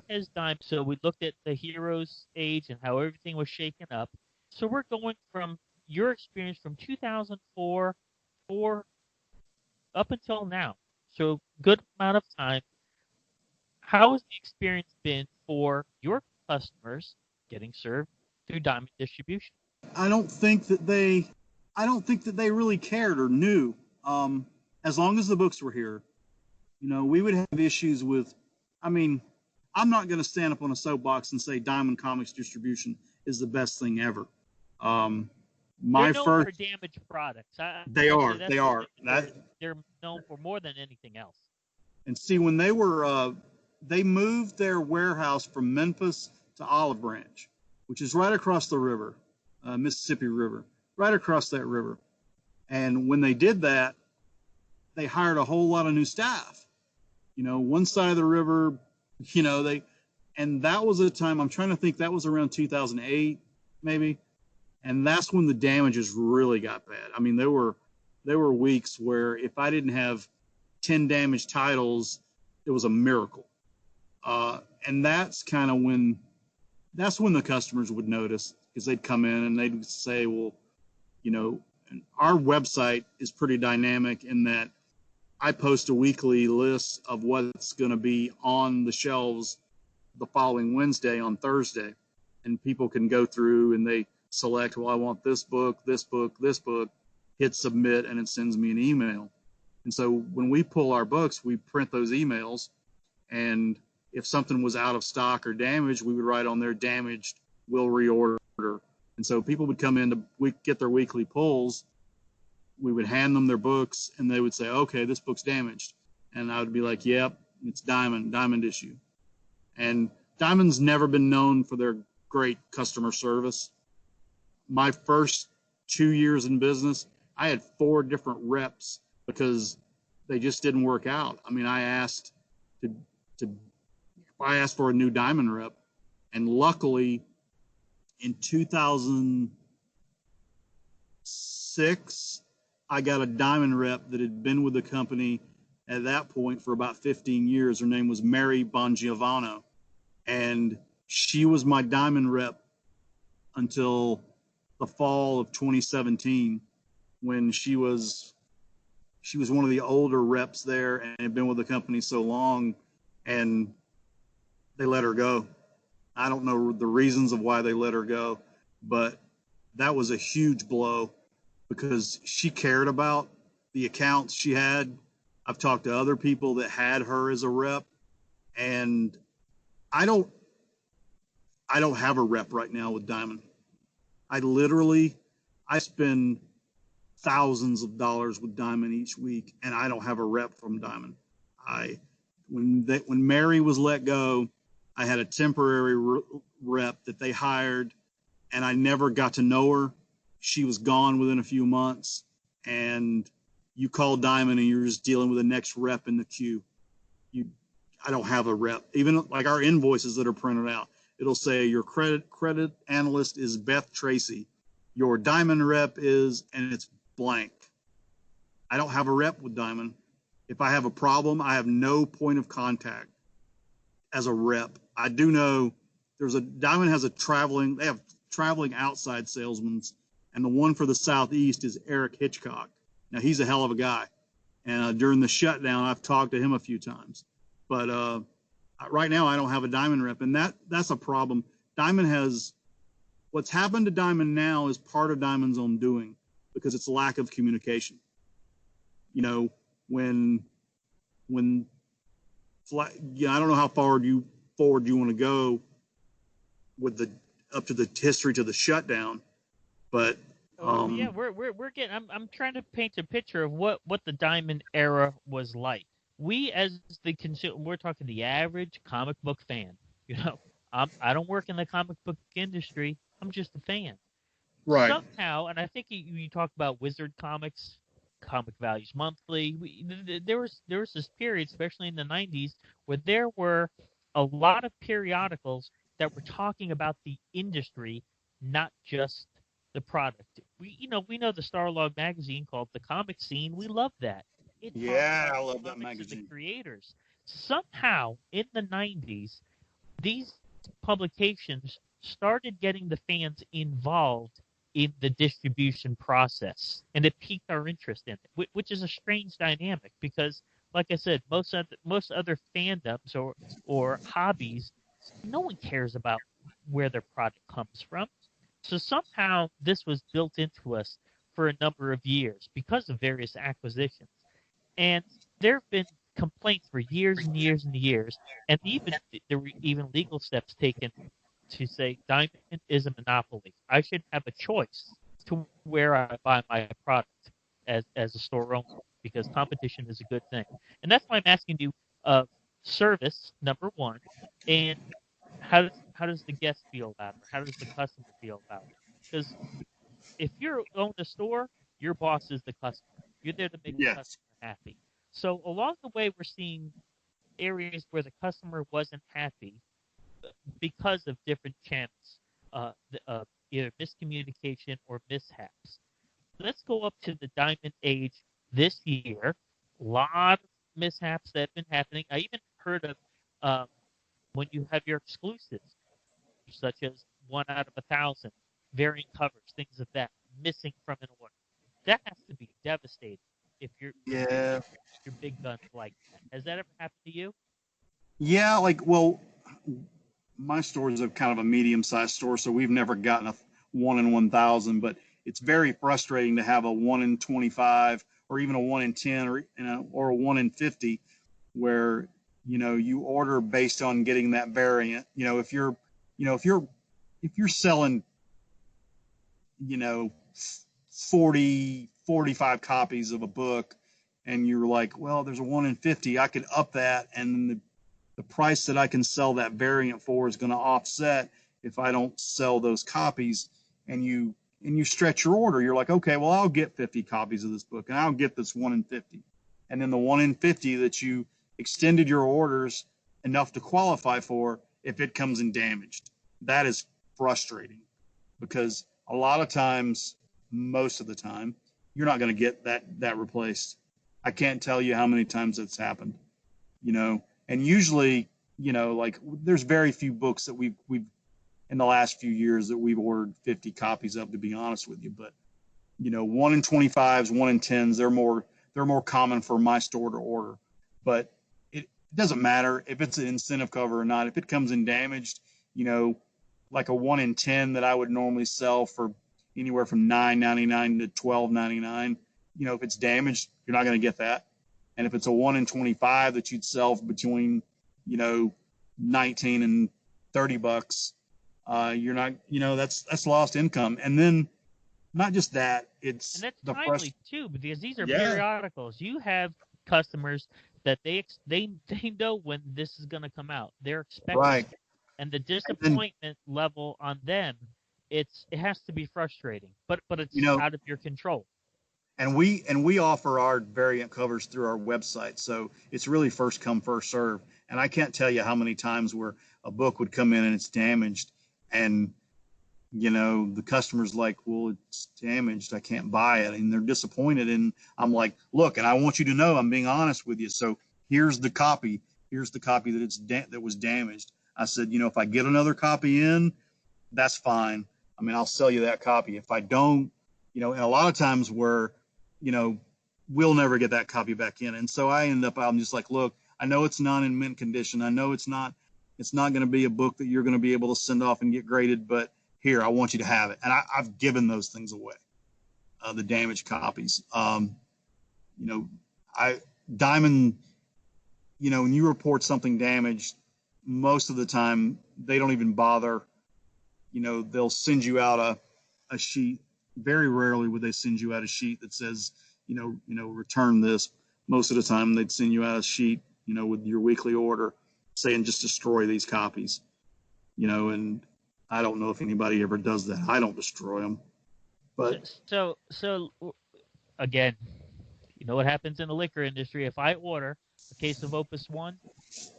has diamond? So we looked at the heroes age and how everything was shaken up. So we're going from your experience from 2004 up until now. So good amount of time. How has the experience been for your customers getting served through diamond distribution? I don't think that they really cared or knew. As long as the books were here, we would have issues with. I mean, I'm not going to stand up on a soapbox and say Diamond Comics distribution is the best thing ever. They're known for damaged products. They are. They're known for more than anything else. And see, when they moved their warehouse from Memphis to Olive Branch, which is right across the river, Mississippi River, right across that river. And when they did that, they hired a whole lot of new staff. One side of the river, and that was a time, I'm trying to think, that was around 2008, maybe. And that's when the damages really got bad. I mean, there were weeks where if I didn't have 10 damaged titles, it was a miracle. And that's kind of when the customers would notice, because they'd come in and they'd say, well, our website is pretty dynamic in that I post a weekly list of what's going to be on the shelves the following Wednesday on Thursday. And people can go through and they select, well, I want this book, hit submit, and it sends me an email. And so when we pull our books, we print those emails. And if something was out of stock or damaged, we would write on there, damaged, we'll reorder. And And so people would come in to get their weekly pulls. We would hand them their books, and they would say, okay, this book's damaged. And I would be like, yep, it's diamond issue. And Diamond's never been known for their great customer service. My first 2 years in business, I had 4 different reps because they just didn't work out. I mean, I asked for a new Diamond rep, and luckily in 2006, I got a Diamond rep that had been with the company at that point for about 15 years. Her name was Mary Bongiovanno, and she was my Diamond rep until the fall of 2017, when she was one of the older reps there and had been with the company so long, and they let her go. I don't know the reasons of why they let her go, but that was a huge blow because she cared about the accounts she had. I've talked to other people that had her as a rep, and I don't have a rep right now with Diamond. I spend thousands of dollars with Diamond each week, and I don't have a rep from Diamond. When Mary was let go, I had a temporary rep that they hired, and I never got to know her. She was gone within a few months, and you call Diamond and you're just dealing with the next rep in the queue. I don't have a rep. Even like our invoices that are printed out, it'll say your credit analyst is Beth Tracy. Your Diamond rep is, and it's blank. I don't have a rep with Diamond. If I have a problem, I have no point of contact as a rep. I do know Diamond has they have traveling outside salesmen, and the one for the Southeast is Eric Hitchcock. Now, he's a hell of a guy. And during the shutdown, I've talked to him a few times. But right now, I don't have a Diamond rep, and that's a problem. What's happened to Diamond now is part of Diamond's own doing, because it's lack of communication. You know, I don't know how forward you want to go with up to the history to the shutdown, but yeah, we're getting. I'm trying to paint a picture of what the Diamond era was like. We as the consumer, we're talking the average comic book fan. You know, I don't work in the comic book industry. I'm just a fan. right. Somehow, and I think you talk about Wizard Comics, Comic Values Monthly. There was this period, especially in the 90s, where there were a lot of periodicals that were talking about the industry, not just the product. We know the StarPodLog magazine called The Comic Scene. We love that. It talks Yeah, about I love that comics and the magazine. creators. Somehow, in the 90s, these publications started getting the fans involved in the distribution process, and it piqued our interest in it, which is a strange dynamic because, like I said, most other fandoms or hobbies, no one cares about where their product comes from. So somehow this was built into us for a number of years because of various acquisitions. And there have been complaints for years and years and years, and there were even legal steps taken to say Diamond is a monopoly. I should have a choice to where I buy my product as a store owner, because competition is a good thing. And that's why I'm asking you service, number one, and how does the guest feel about it? Or how does the customer feel about it? Because if you own a store, your boss is the customer. You're there to make the Yes. customer happy. So along the way, we're seeing areas where the customer wasn't happy because of different channels, either miscommunication or mishaps. Let's go up to the Diamond Age this year. A lot of mishaps that have been happening. I even heard of when you have your exclusives, such as 1 out of 1,000, variant covers, things of that, missing from an order. That has to be devastating if you're Yeah. your big guns like that. Has that ever happened to you? Yeah, my store is a kind of a medium-sized store, so we've never gotten a 1 in 1,000, but it's very frustrating to have a 1 in 25 or even a 1 in 10 or a 1 in 50 where, you order based on getting that variant. If you're selling you know, 40, 45 copies of a book, and you're like, well, there's a 1 in 50. I could up that, and the price that I can sell that variant for is going to offset if I don't sell those copies. And you stretch your order. You're like, okay, well, I'll get 50 copies of this book, and I'll get this 1 in 50. And then the 1 in 50 that you extended your orders enough to qualify for, if it comes in damaged, that is frustrating, because a lot of times, most of the time, you're not going to get that replaced. I can't tell you how many times that's happened, you know. And usually, you know, like, there's very few books that we've in the last few years that we've ordered 50 copies of, to be honest with you. But, you know, 1 in 25s, 1 in 10s, they're more common for my store to order. But it doesn't matter if it's an incentive cover or not. If it comes in damaged, you know, like a 1 in 10 that I would normally sell for anywhere from $9.99 to $12.99, you know, if it's damaged, you're not going to get that. And if it's a 1 in 25 that you'd sell for between, you know, 19 and 30 bucks, you're not, you know, that's lost income. And then not just that, it's And that's the timely too, because these are Yeah. periodicals. You have customers that they know when this is going to come out. They're expecting right. it. And the disappointment level on them, it has to be frustrating. But it's, you know, out of your control. And we offer our variant covers through our website, so it's really first come, first serve. And I can't tell you how many times where a book would come in and it's damaged, and, you know, the customer's like, well, it's damaged, I can't buy it, and they're disappointed. And I'm like, look, and I want you to know I'm being honest with you. So here's the copy that that was damaged. I said, you know, if I get another copy in, that's fine. I mean, I'll sell you that copy. If I don't, you know, and a lot of times where, you know, we'll never get that copy back in. And so I'm just like, look, I know it's not in mint condition. I know it's not going to be a book that you're going to be able to send off and get graded, but here, I want you to have it. And I've given those things away, the damaged copies. You know, Diamond, you know, when you report something damaged, most of the time they don't even bother. You know, they'll send you out a sheet. Very rarely would they send you out a sheet that says, you know, return this. Most of the time they'd send you out a sheet, you know, with your weekly order saying just destroy these copies, you know. And I don't know if anybody ever does that. I don't destroy them. But So again, you know what happens in the liquor industry. If I order a case of Opus 1,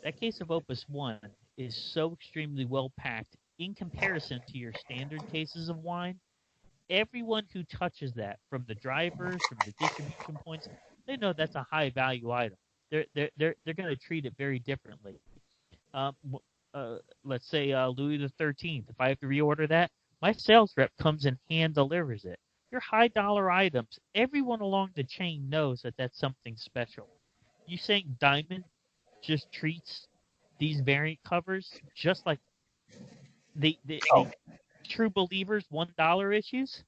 that case of Opus 1 is so extremely well packed in comparison to your standard cases of wine. Everyone who touches that, from the drivers, from the distribution points, they know that's a high value item. They're going to treat it very differently. Let's say Louis the 13th. If I have to reorder that, my sales rep comes and hand delivers it. They're high dollar items. Everyone along the chain knows that that's something special. You saying Diamond just treats these variant covers just like the true believers $1 issues?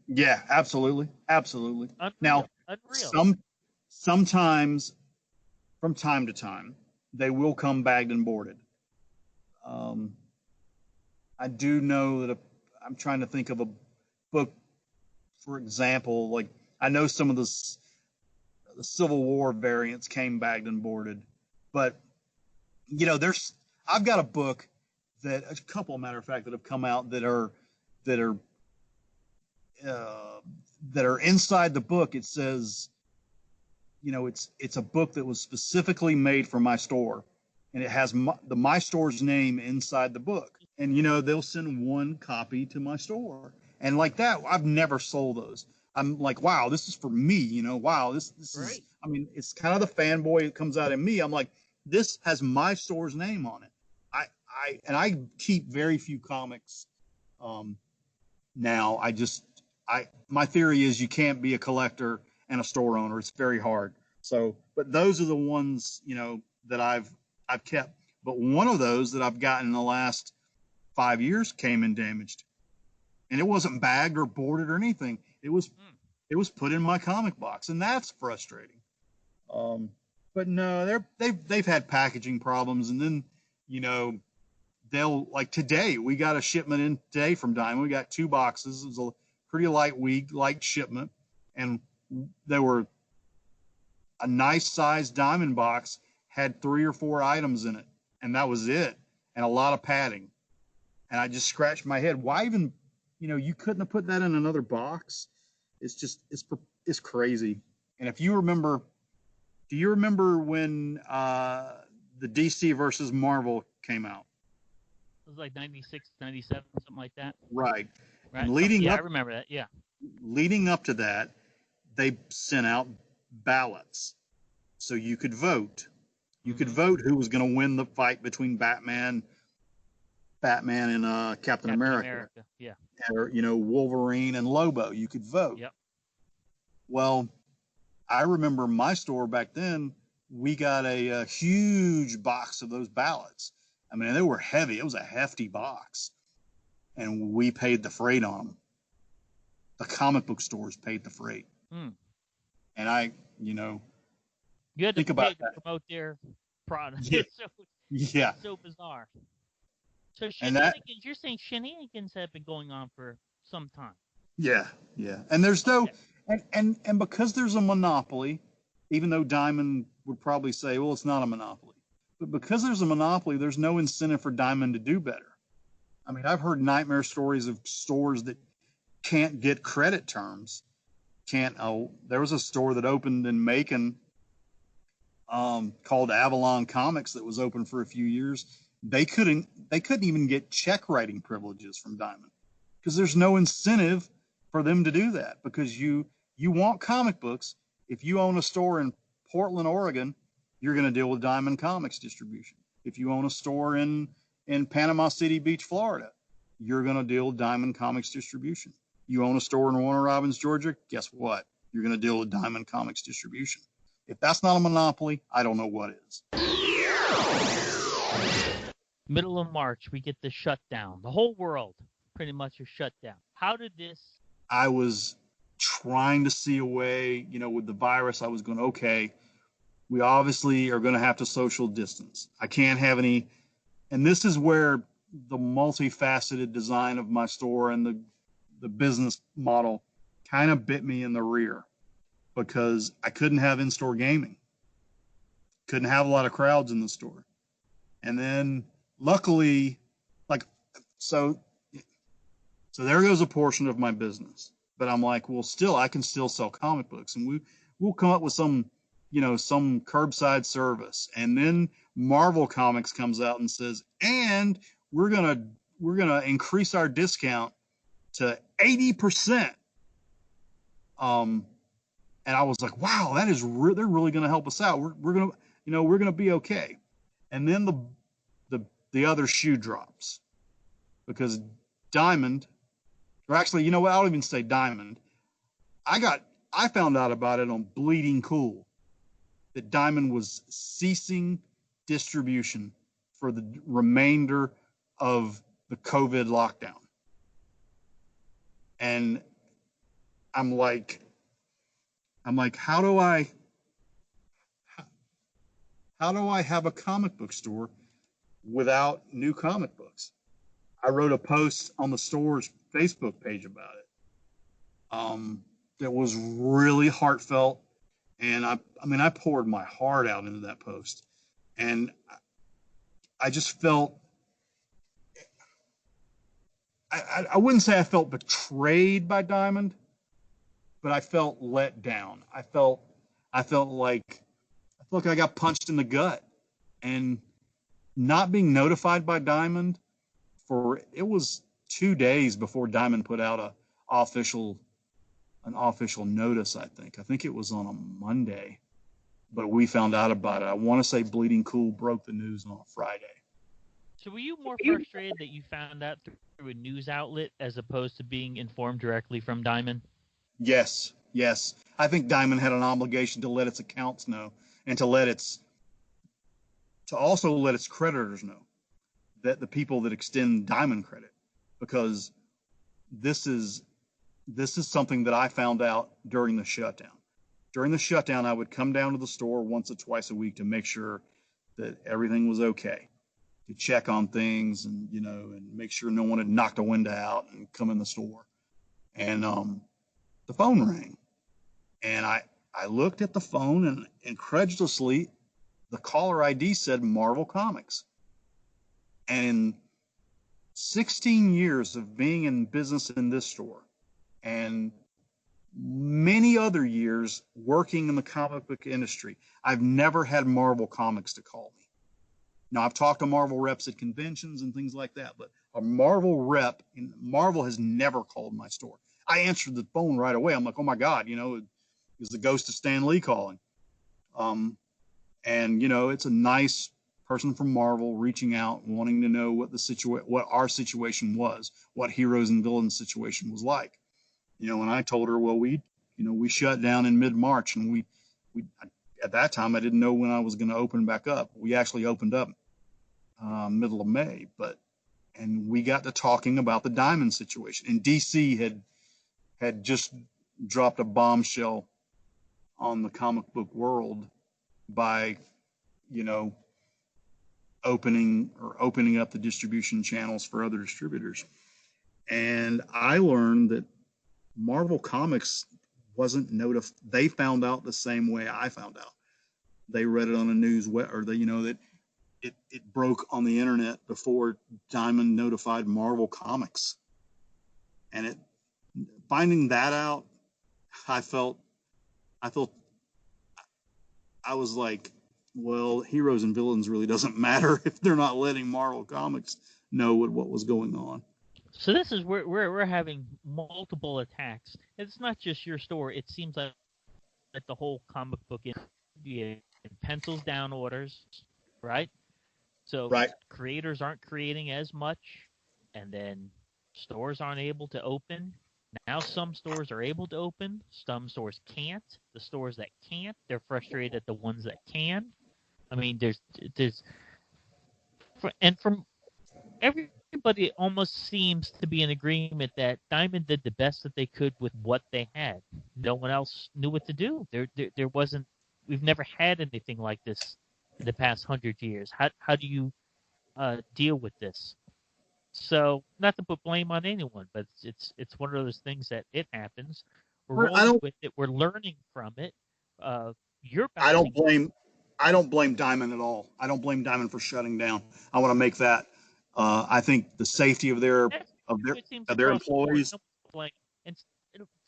yeah, absolutely. Unreal. Now, Unreal. sometimes from time to time, they will come bagged and boarded. I do know that I'm trying to think of a book, for example, like I know some of the Civil War variants came bagged and boarded, but, you know, I've got a book that a couple, matter of fact, that have come out that are inside the book. It says, you know, it's a book that was specifically made for my store, and it has my store's name inside the book. And, you know, they'll send one copy to my store, and like that, I've never sold those. I'm like, wow, this is for me, you know. Wow, this Right. is. I mean, it's kind of the fanboy that comes out in me. I'm like, this has my store's name on it. I keep very few comics. Now my theory is you can't be a collector and a store owner. It's very hard. So, but those are the ones, you know, that I've kept. But one of those that I've gotten in the last 5 years came in damaged, and it wasn't bagged or boarded or anything. It was put in my comic box, and that's frustrating. But no, they've had packaging problems, and then, you know, they'll, like today, we got a shipment in today from Diamond. We got 2 boxes. It was pretty light shipment, and they were a nice sized diamond box, had 3 or 4 items in it, and that was it, and a lot of padding. And I just scratched my head. Why even, you couldn't have put that in another box? It's crazy. And if you remember, do you remember when the DC versus Marvel came out? It was like 96, 97, something like that. Right. Right. And leading I up, remember that. Yeah. leading up to that, they sent out ballots so you could vote. You could vote who was going to win the fight between Batman and Captain America. Yeah. Or, Wolverine and Lobo. You could vote. Yep. Well, I remember my store back then, we got a huge box of those ballots. I mean, they were heavy. It was a hefty box. And we paid the freight on them. The comic book stores paid the freight. And I, you had to think about to promote their product. Yeah. It's so bizarre. So shenanigans, you're saying shenanigans have been going on for some time. Yeah. And there's no, and because there's a monopoly, even though Diamond would probably say, well, it's not a monopoly, but because there's a monopoly, there's no incentive for Diamond to do better. I mean, I've heard nightmare stories of stores that can't get credit terms. There was a store that opened in Macon called Avalon Comics that was open for a few years. They couldn't even get check writing privileges from Diamond because there's no incentive for them to do that, because you want comic books. If you own a store in Portland, Oregon, you're going to deal with Diamond Comics distribution. If you own a store in Panama City Beach, Florida, you're going to deal with Diamond Comics distribution. You own a store in Warner Robins, Georgia, guess what? You're going to deal with Diamond Comics distribution. If that's not a monopoly, I don't know what is. Middle of March, we get the shutdown. The whole world pretty much is shut down. How did this? I was trying to see a way, with the virus. I was going, okay, we obviously are going to have to social distance. I can't have any, and this is where the multifaceted design of my store and the business model kind of bit me in the rear, because I couldn't have in-store gaming. Couldn't have a lot of crowds in the store. And then luckily, so there goes a portion of my business. But I'm like, well, I can still sell comic books, and we'll come up with some curbside service. And then Marvel Comics comes out and says, and we're gonna increase our discount to 80%. And I was like, wow, that is they're really gonna help us out. We're gonna be okay. And then the other shoe drops, because Diamond, or actually, you know what? I don't even say Diamond. I found out about it on Bleeding Cool, that Diamond was ceasing distribution for the remainder of the COVID lockdown. And I'm like, how do I have a comic book store without new comic books? I wrote a post on the store's Facebook page about it. That was really heartfelt, and I poured my heart out into that post, and I just felt, I wouldn't say I felt betrayed by Diamond, but I felt let down. I felt like I got punched in the gut, and not being notified by Diamond it was 2 days before Diamond put out an official notice. I think it was on a Monday, but we found out about it. I want to say Bleeding Cool broke the news on a Friday. So were you more frustrated that you found out through a news outlet as opposed to being informed directly from Diamond? Yes. I think Diamond had an obligation to let its accounts know, and to also let its creditors know, that the people that extend Diamond credit, because this is something that I found out during the shutdown. During the shutdown, I would come down to the store once or twice a week to make sure that everything was okay, to check on things, and and make sure no one had knocked a window out and come in the store. and the phone rang, and I looked at the phone, and incredulously, the caller ID said Marvel Comics. And in 16 years of being in business in this store, and many other years working in the comic book industry, I've never had Marvel Comics to call me. Now, I've talked to Marvel reps at conventions and things like that, but a Marvel rep in Marvel has never called my store. I answered the phone right away. I'm like, oh my God, it was the ghost of Stan Lee calling. And it's a nice person from Marvel reaching out, wanting to know what our situation was, what heroes and villains situation was like. And I told her, well, we shut down in mid-March, and we at that time I didn't know when I was going to open back up. We actually opened up middle of May, and we got to talking about the Diamond situation. And DC had just dropped a bombshell on the comic book world by, opening up the distribution channels for other distributors. And I learned that Marvel Comics wasn't notified. They found out the same way I found out. They read it on a news that it broke on the internet before Diamond notified Marvel Comics. And finding that out, I was like, well, heroes and villains really doesn't matter if they're not letting Marvel Comics know what was going on. So this is where we're having multiple attacks. It's not just your store. It seems like the whole comic book industry pencils down orders, right? So right. Creators aren't creating as much, and then stores aren't able to open. Now some stores are able to open, some stores can't. The stores that can't, they're frustrated at the ones that can. I mean, from everybody almost seems to be in agreement that Diamond did the best that they could with what they had. No one else knew what to do. There wasn't. We've never had anything like this in the past 100 years. How do you deal with this? So, not to put blame on anyone, but it's one of those things that it happens. We're rolling with it. We're learning from it. I don't blame Diamond at all. I don't blame Diamond for shutting down. I want to make that. I think the safety of their employees. And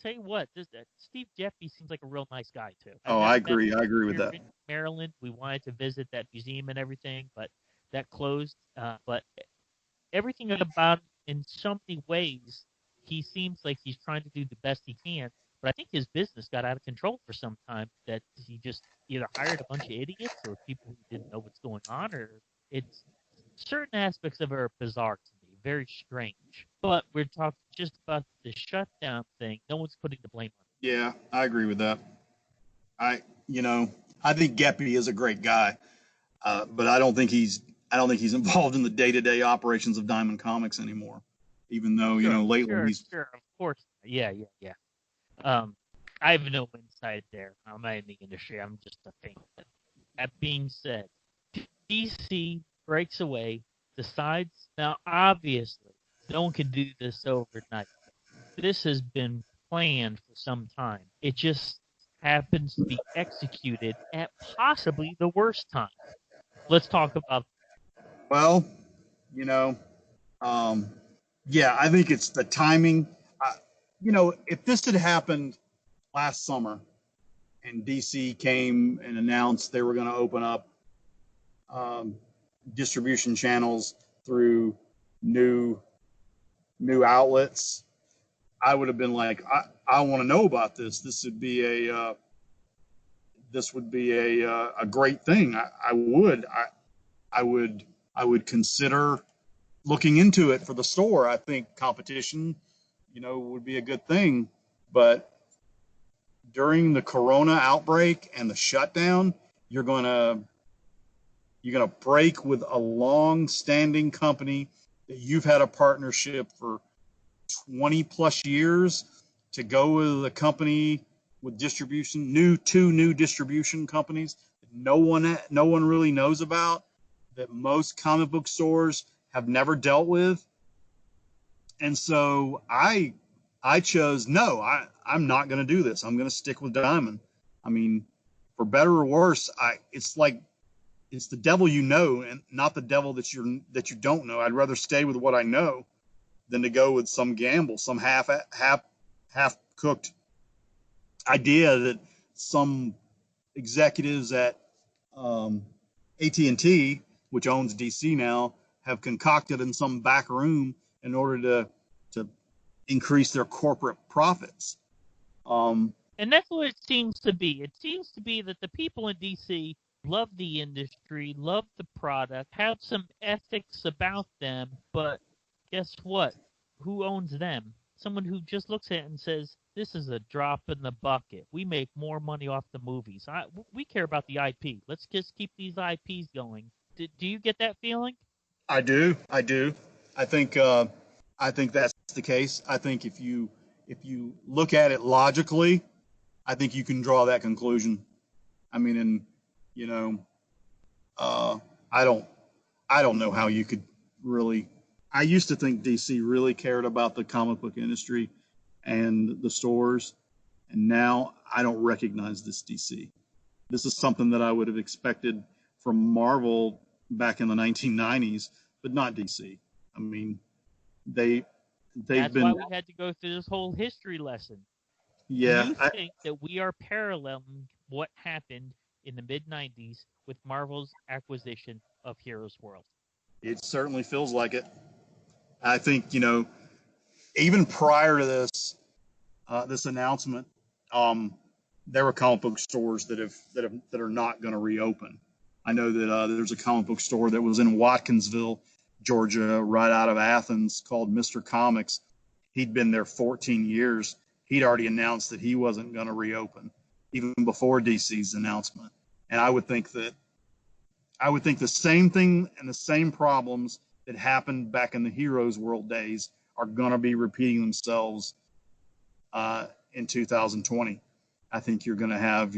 tell you what, Steve Jeffy seems like a real nice guy too. I agree. I agree with that. In Maryland, we wanted to visit that museum and everything, but that closed. But everything about him, in so many ways, he seems like he's trying to do the best he can. But I think his business got out of control for some time, that he just either hired a bunch of idiots or people who didn't know what's going on, or it's certain aspects of it are bizarre to me, very strange. But we're talking just about the shutdown thing. No one's putting the blame on it. Yeah, I agree with that. I think Geppy is a great guy, but I don't think he's involved in the day-to-day operations of Diamond Comics anymore. Even though lately he's of course, yeah. I have no insight there. I'm not in the industry. I'm just a fan. That being said, DC breaks away, decides. Now, obviously, no one can do this overnight. This has been planned for some time. It just happens to be executed at possibly the worst time. Let's talk about. Well, yeah, I think it's the timing. If this had happened last summer and DC came and announced they were going to open up distribution channels through new outlets, I would have been like, I want to know about this. This would be a great thing. I would consider looking into it for the store. I think competition, would be a good thing. But during the Corona outbreak and the shutdown, you're gonna break with a long-standing company that you've had a partnership for 20 plus years to go with a company with distribution, two new distribution companies that no one really knows about, that most comic book stores have never dealt with. And so I I chose, no, I'm not going to do this. I'm going to stick with Diamond. I mean, for better or worse, it's like, it's the devil you know, and not the devil that you don't know. I'd rather stay with what I know than to go with some gamble, some half cooked idea that some executives at AT&T, which owns DC now, have concocted in some back room in order to increase their corporate profits. And that's what it seems to be. It seems to be that the people in DC love the industry, love the product, have some ethics about them, but guess what? Who owns them? Someone who just looks at it and says, this is a drop in the bucket. We make more money off the movies. We care about the IP. Let's just keep these IPs going. Do you get that feeling? I do. I think that's the case. I think if you look at it logically, I think you can draw that conclusion. I mean, and you know, I don't know how you could really. I used to think DC really cared about the comic book industry and the stores, and now I don't recognize this DC. This is something that I would have expected from Marvel back in the 1990s, but not DC. I mean, they've That's been. why we had to go through this whole history lesson. Yeah. Do you think that we are paralleling what happened in the mid-90s with Marvel's acquisition of Heroes World? It certainly feels like it. I think, even prior to this announcement, there were comic book stores that are not going to reopen. I know that there's a comic book store that was in Watkinsville, Georgia, right out of Athens, called Mr. Comics. He'd been there 14 years. He'd already announced that he wasn't going to reopen, even before DC's announcement. And I would think the same thing and the same problems that happened back in the Heroes World days are going to be repeating themselves in 2020. I think you're going to have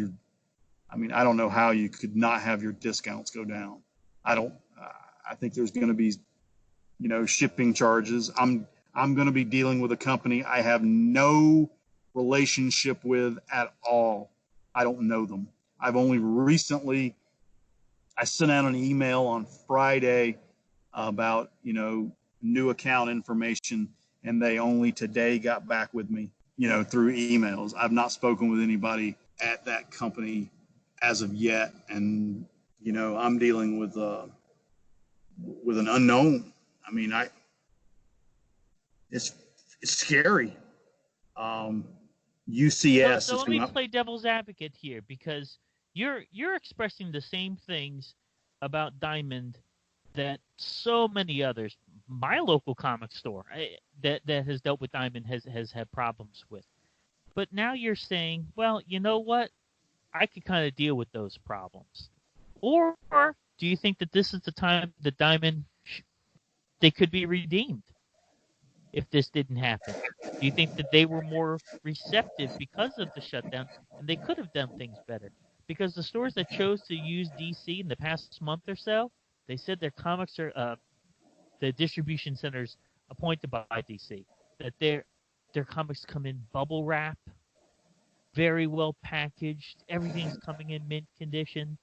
I don't know how you could not have your discounts go down. I think there's going to be, shipping charges. I'm going to be dealing with a company I have no relationship with at all. I don't know them. I've only recently, I sent out an email on Friday about, new account information, and they only today got back with me, through emails. I've not spoken with anybody at that company as of yet, and, I'm dealing with an unknown. I mean, it's scary. UCS So is let me coming up. play devil's advocate here, because you're expressing the same things about Diamond that so many others, my local comic store that has dealt with Diamond has had problems with. But now you're saying, well, you know what? I could kind of deal with those problems. Or do you think that this is the time that Diamond they could be redeemed if this didn't happen? Do you think that they were more receptive because of the shutdown and they could have done things better? Because the stores that chose to use DC in the past month or so, they said their comics are the distribution centers appointed by DC, that their comics come in bubble wrap, very well packaged, everything's coming in mint condition.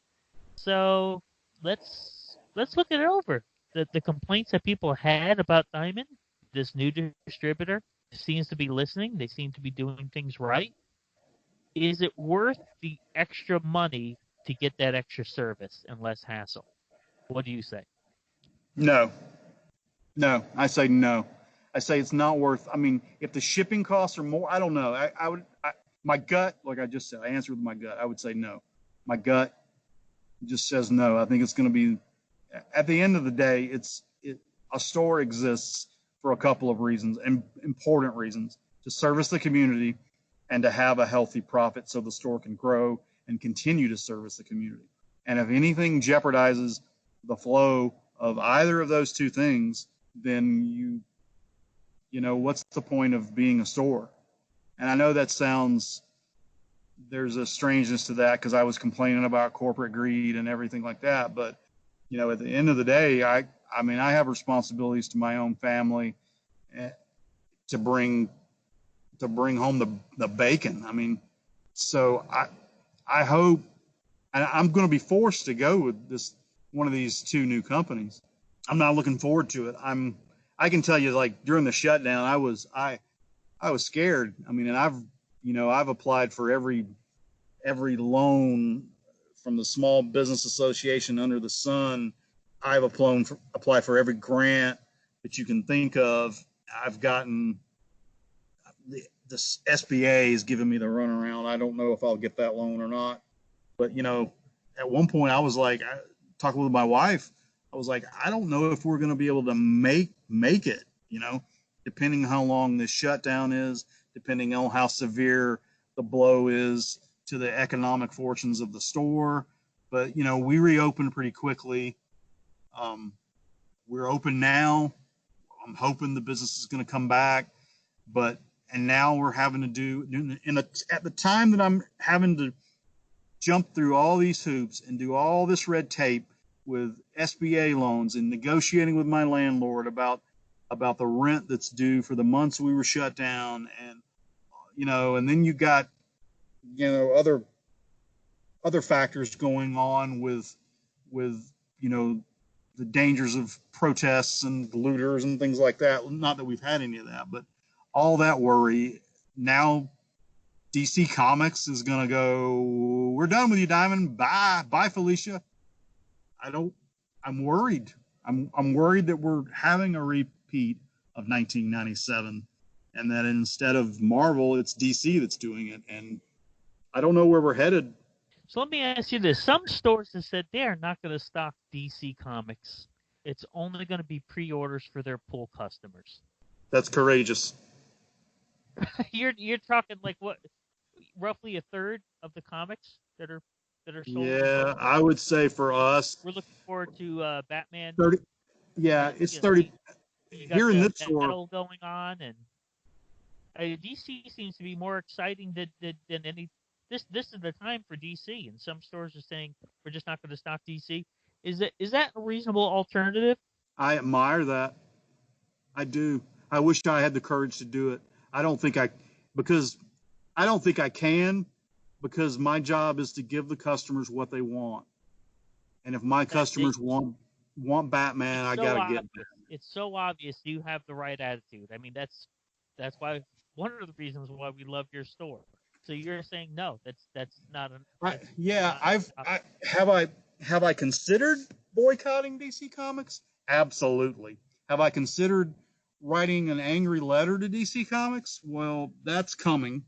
So let's look it over. The complaints that people had about Diamond, this new distributor seems to be listening. They seem to be doing things right. Is it worth the extra money to get that extra service and less hassle? What do you say? No, I say no. I say it's not worth. I mean, if the shipping costs are more, I don't know. My gut, like I just said, I answered with my gut. I would say no. My gut just says no. I think it's going to be. At the end of the day, a store exists for a couple of reasons, and important reasons: to service the community and to have a healthy profit so the store can grow and continue to service the community. And if anything jeopardizes the flow of either of those two things, then what's the point of being a store? And I know that there's a strangeness to that because I was complaining about corporate greed and everything like that. But, at the end of the day, I have responsibilities to my own family to bring bring home the bacon. I mean, so I hope, and I'm going to be forced to go with one of these two new companies. I'm not looking forward to it. I can tell you, like, during the shutdown, I was scared. I mean, and I've applied for every loan from the Small Business Association under the sun. I've applied for every grant that you can think of. I've gotten the SBA has given me the runaround. I don't know if I'll get that loan or not. But, at one point I was like, talking with my wife, I was like, I don't know if we're going to be able to make it, depending on how long this shutdown is, depending on how severe the blow is to the economic fortunes of the store. But, we reopened pretty quickly. We're open now. I'm hoping the business is going to come back. And now we're having to do, at the time that I'm having to jump through all these hoops and do all this red tape with SBA loans and negotiating with my landlord about the rent that's due for the months we were shut down. And, and then you got, other factors going on with, the dangers of protests and looters and things like that. Not that we've had any of that, but all that worry. Now DC Comics is going to go, we're done with you, Diamond. Bye, Felicia. I'm worried. I'm worried that we're having a repeat of 1997 and that instead of Marvel, it's DC that's doing it. And I don't know where we're headed. So let me ask you this. Some stores have said they are not going to stock DC Comics. It's only going to be pre-orders for their pool customers. That's courageous. You're talking like what, roughly a third of the comics that are sold? Yeah, I would say for us, we're looking forward to Batman. 30. Yeah, it's 30. Here in this store, battle going on, and DC seems to be more exciting than any. This is the time for DC, and some stores are saying we're just not going to stock DC. Is that a reasonable alternative? I admire that. I do. I wish I had the courage to do it. I don't think I can, because my job is to give the customers what they want. And if my customers want Batman, I got to get there. It's so obvious you have the right attitude. I mean, that's why, one of the reasons why we love your store. So you're saying no, that's not an. Have I considered boycotting DC Comics? Absolutely. Have I considered writing an angry letter to DC Comics? Well, that's coming.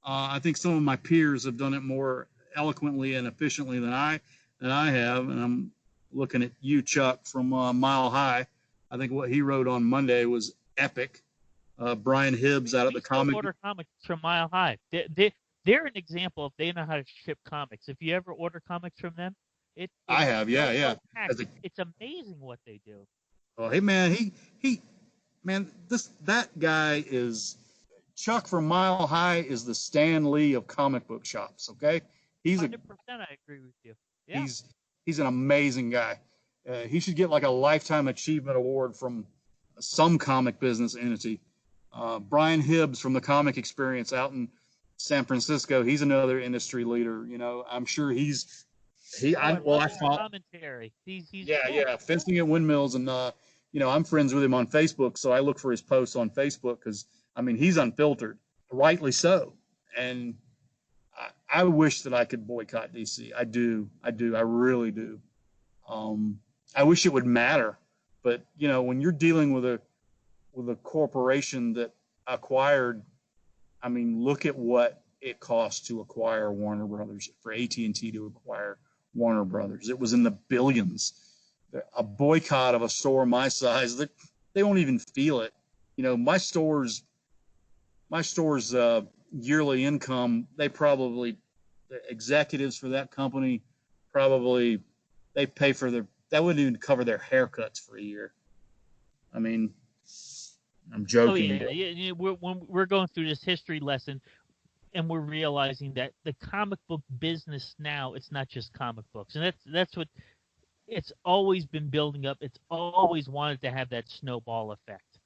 I think some of my peers have done it more eloquently and efficiently than I have, and I'm looking at you, Chuck, from Mile High. I think what he wrote on Monday was epic. Brian Hibbs out at the comic. Order comics from Mile High. They're an example of they know how to ship comics. If you ever order comics from them, I have, yeah. It's amazing what they do. Oh, hey man, that guy is Chuck from Mile High is the Stan Lee of comic book shops. Okay, 100%. I agree with you. Yeah. He's an amazing guy. He should get like a lifetime achievement award from some comic business entity. Brian Hibbs from the Comic Experience out in San Francisco. He's another industry leader. I'm sure I follow commentary. He's fencing at windmills, and I'm friends with him on Facebook, so I look for his posts on Facebook because he's unfiltered, rightly so. And I wish that I could boycott DC. I do. I really do. I wish it would matter, but when you're dealing with a corporation that acquired, look at what it cost to acquire Warner Brothers, for AT&T to acquire Warner Brothers. It was in the billions. A boycott of a store my size, they won't even feel it. My store's yearly income, the executives for that company they pay for that wouldn't even cover their haircuts for a year. I'm joking. Oh, yeah. We're going through this history lesson, and we're realizing that the comic book business now, it's not just comic books, and that's what it's always been building up. It's always wanted to have that snowball effect.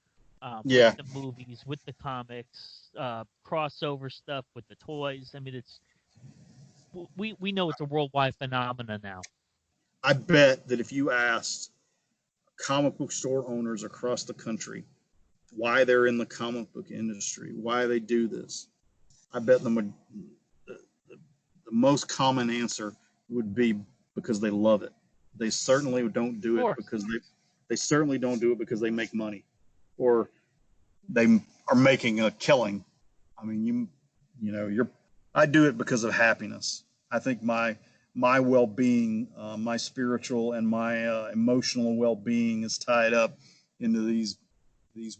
with Yeah, the movies, with the comics, crossover stuff with the toys. I mean, we know it's a worldwide phenomenon now. I bet that if you asked comic book store owners across the country why they're in the comic book industry, why they do this, I bet the most common answer would be because they love it. They certainly don't Of do it course. because they certainly don't do it because they make money or they are making a killing. I mean, I do it because of happiness. I think my well-being, my spiritual and my emotional well-being is tied up into these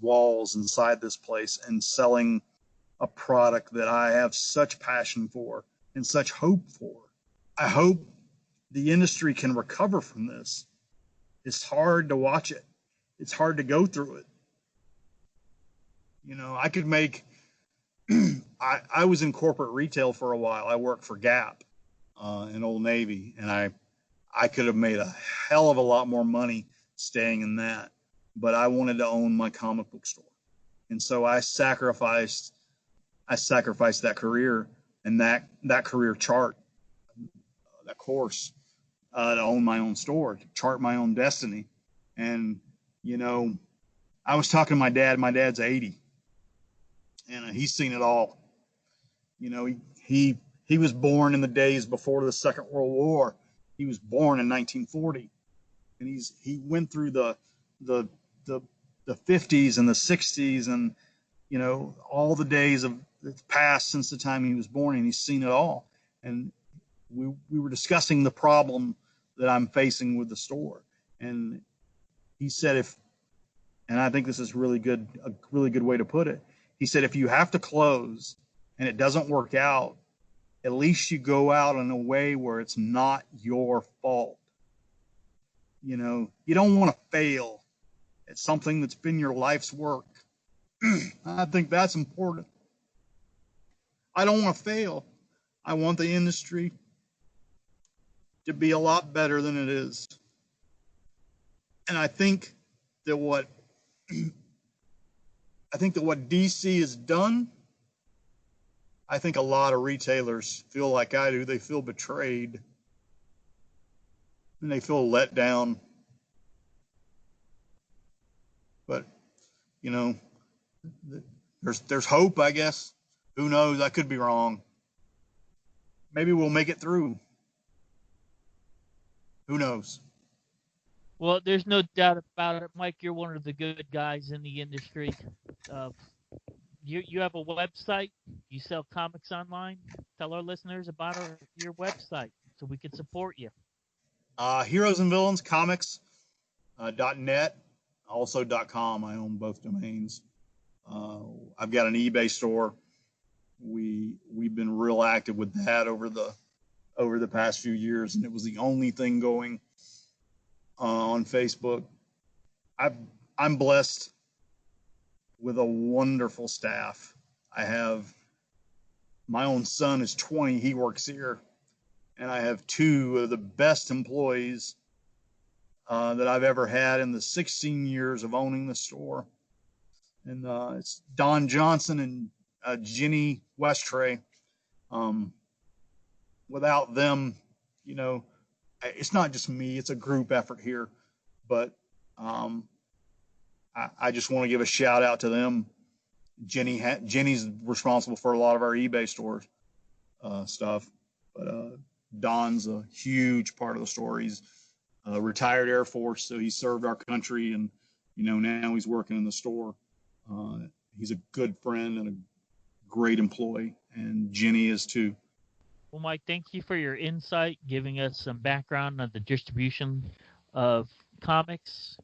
walls inside this place and selling a product that I have such passion for and such hope for. I hope the industry can recover from this. It's hard to watch it. It's hard to go through it. I could make I was in corporate retail for a while. I worked for Gap in Old Navy, and I could have made a hell of a lot more money staying in that. But I wanted to own my comic book store, and so I sacrificed that career and that career chart, that course, to own my own store, to chart my own destiny. And I was talking to my dad. My dad's 80, and he's seen it all. He was born in the days before the Second World War. He was born in 1940, and he went through the 50s and the 60s, and all the days of that's passed since the time he was born, and he's seen it all. And we were discussing the problem that I'm facing with the store, and he said, and I think this is a really good way to put it. He said, if you have to close and it doesn't work out, at least you go out in a way where it's not your fault. You don't want to fail at something that's been your life's work. I think that's important. I don't want to fail. I want the industry to be a lot better than it is. And I think that what DC has done, I think a lot of retailers feel like I do. They feel betrayed, and they feel let down. But there's hope, I guess. Who knows? I could be wrong. Maybe we'll make it through. Who knows? Well, there's no doubt about it, Mike. You're one of the good guys in the industry. You have a website. You sell comics online. Tell our listeners about your website so we can support you. Heroes and Villains Comics .net, also .com. I own both domains. I've got an eBay store. We've been real active with that over the past few years, and it was the only thing going on Facebook. I'm blessed with a wonderful staff. I have my own son is 20. He works here, and I have two of the best employees that I've ever had in the 16 years of owning the store. And it's Don Johnson and Jenny Westray. Without them, it's not just me, it's a group effort here. But I just want to give a shout out to them. Jenny's responsible for a lot of our eBay stores stuff. But Don's a huge part of the store. He's retired Air Force, so he served our country, and now he's working in the store. He's a good friend and a great employee, and Jenny is too. Well, Mike, thank you for your insight, giving us some background on the distribution of comics.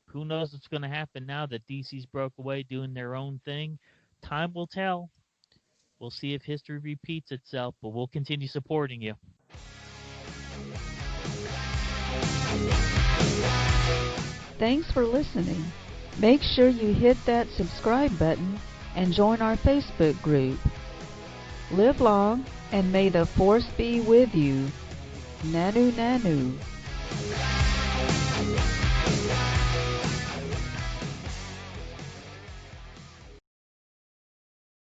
Who knows what's going to happen now that DC's broke away doing their own thing? Time will tell. We'll see if history repeats itself, but we'll continue supporting you. Thanks for listening. Make sure you hit that subscribe button and join our Facebook group. Live long, and may the force be with you. Nanu Nanu.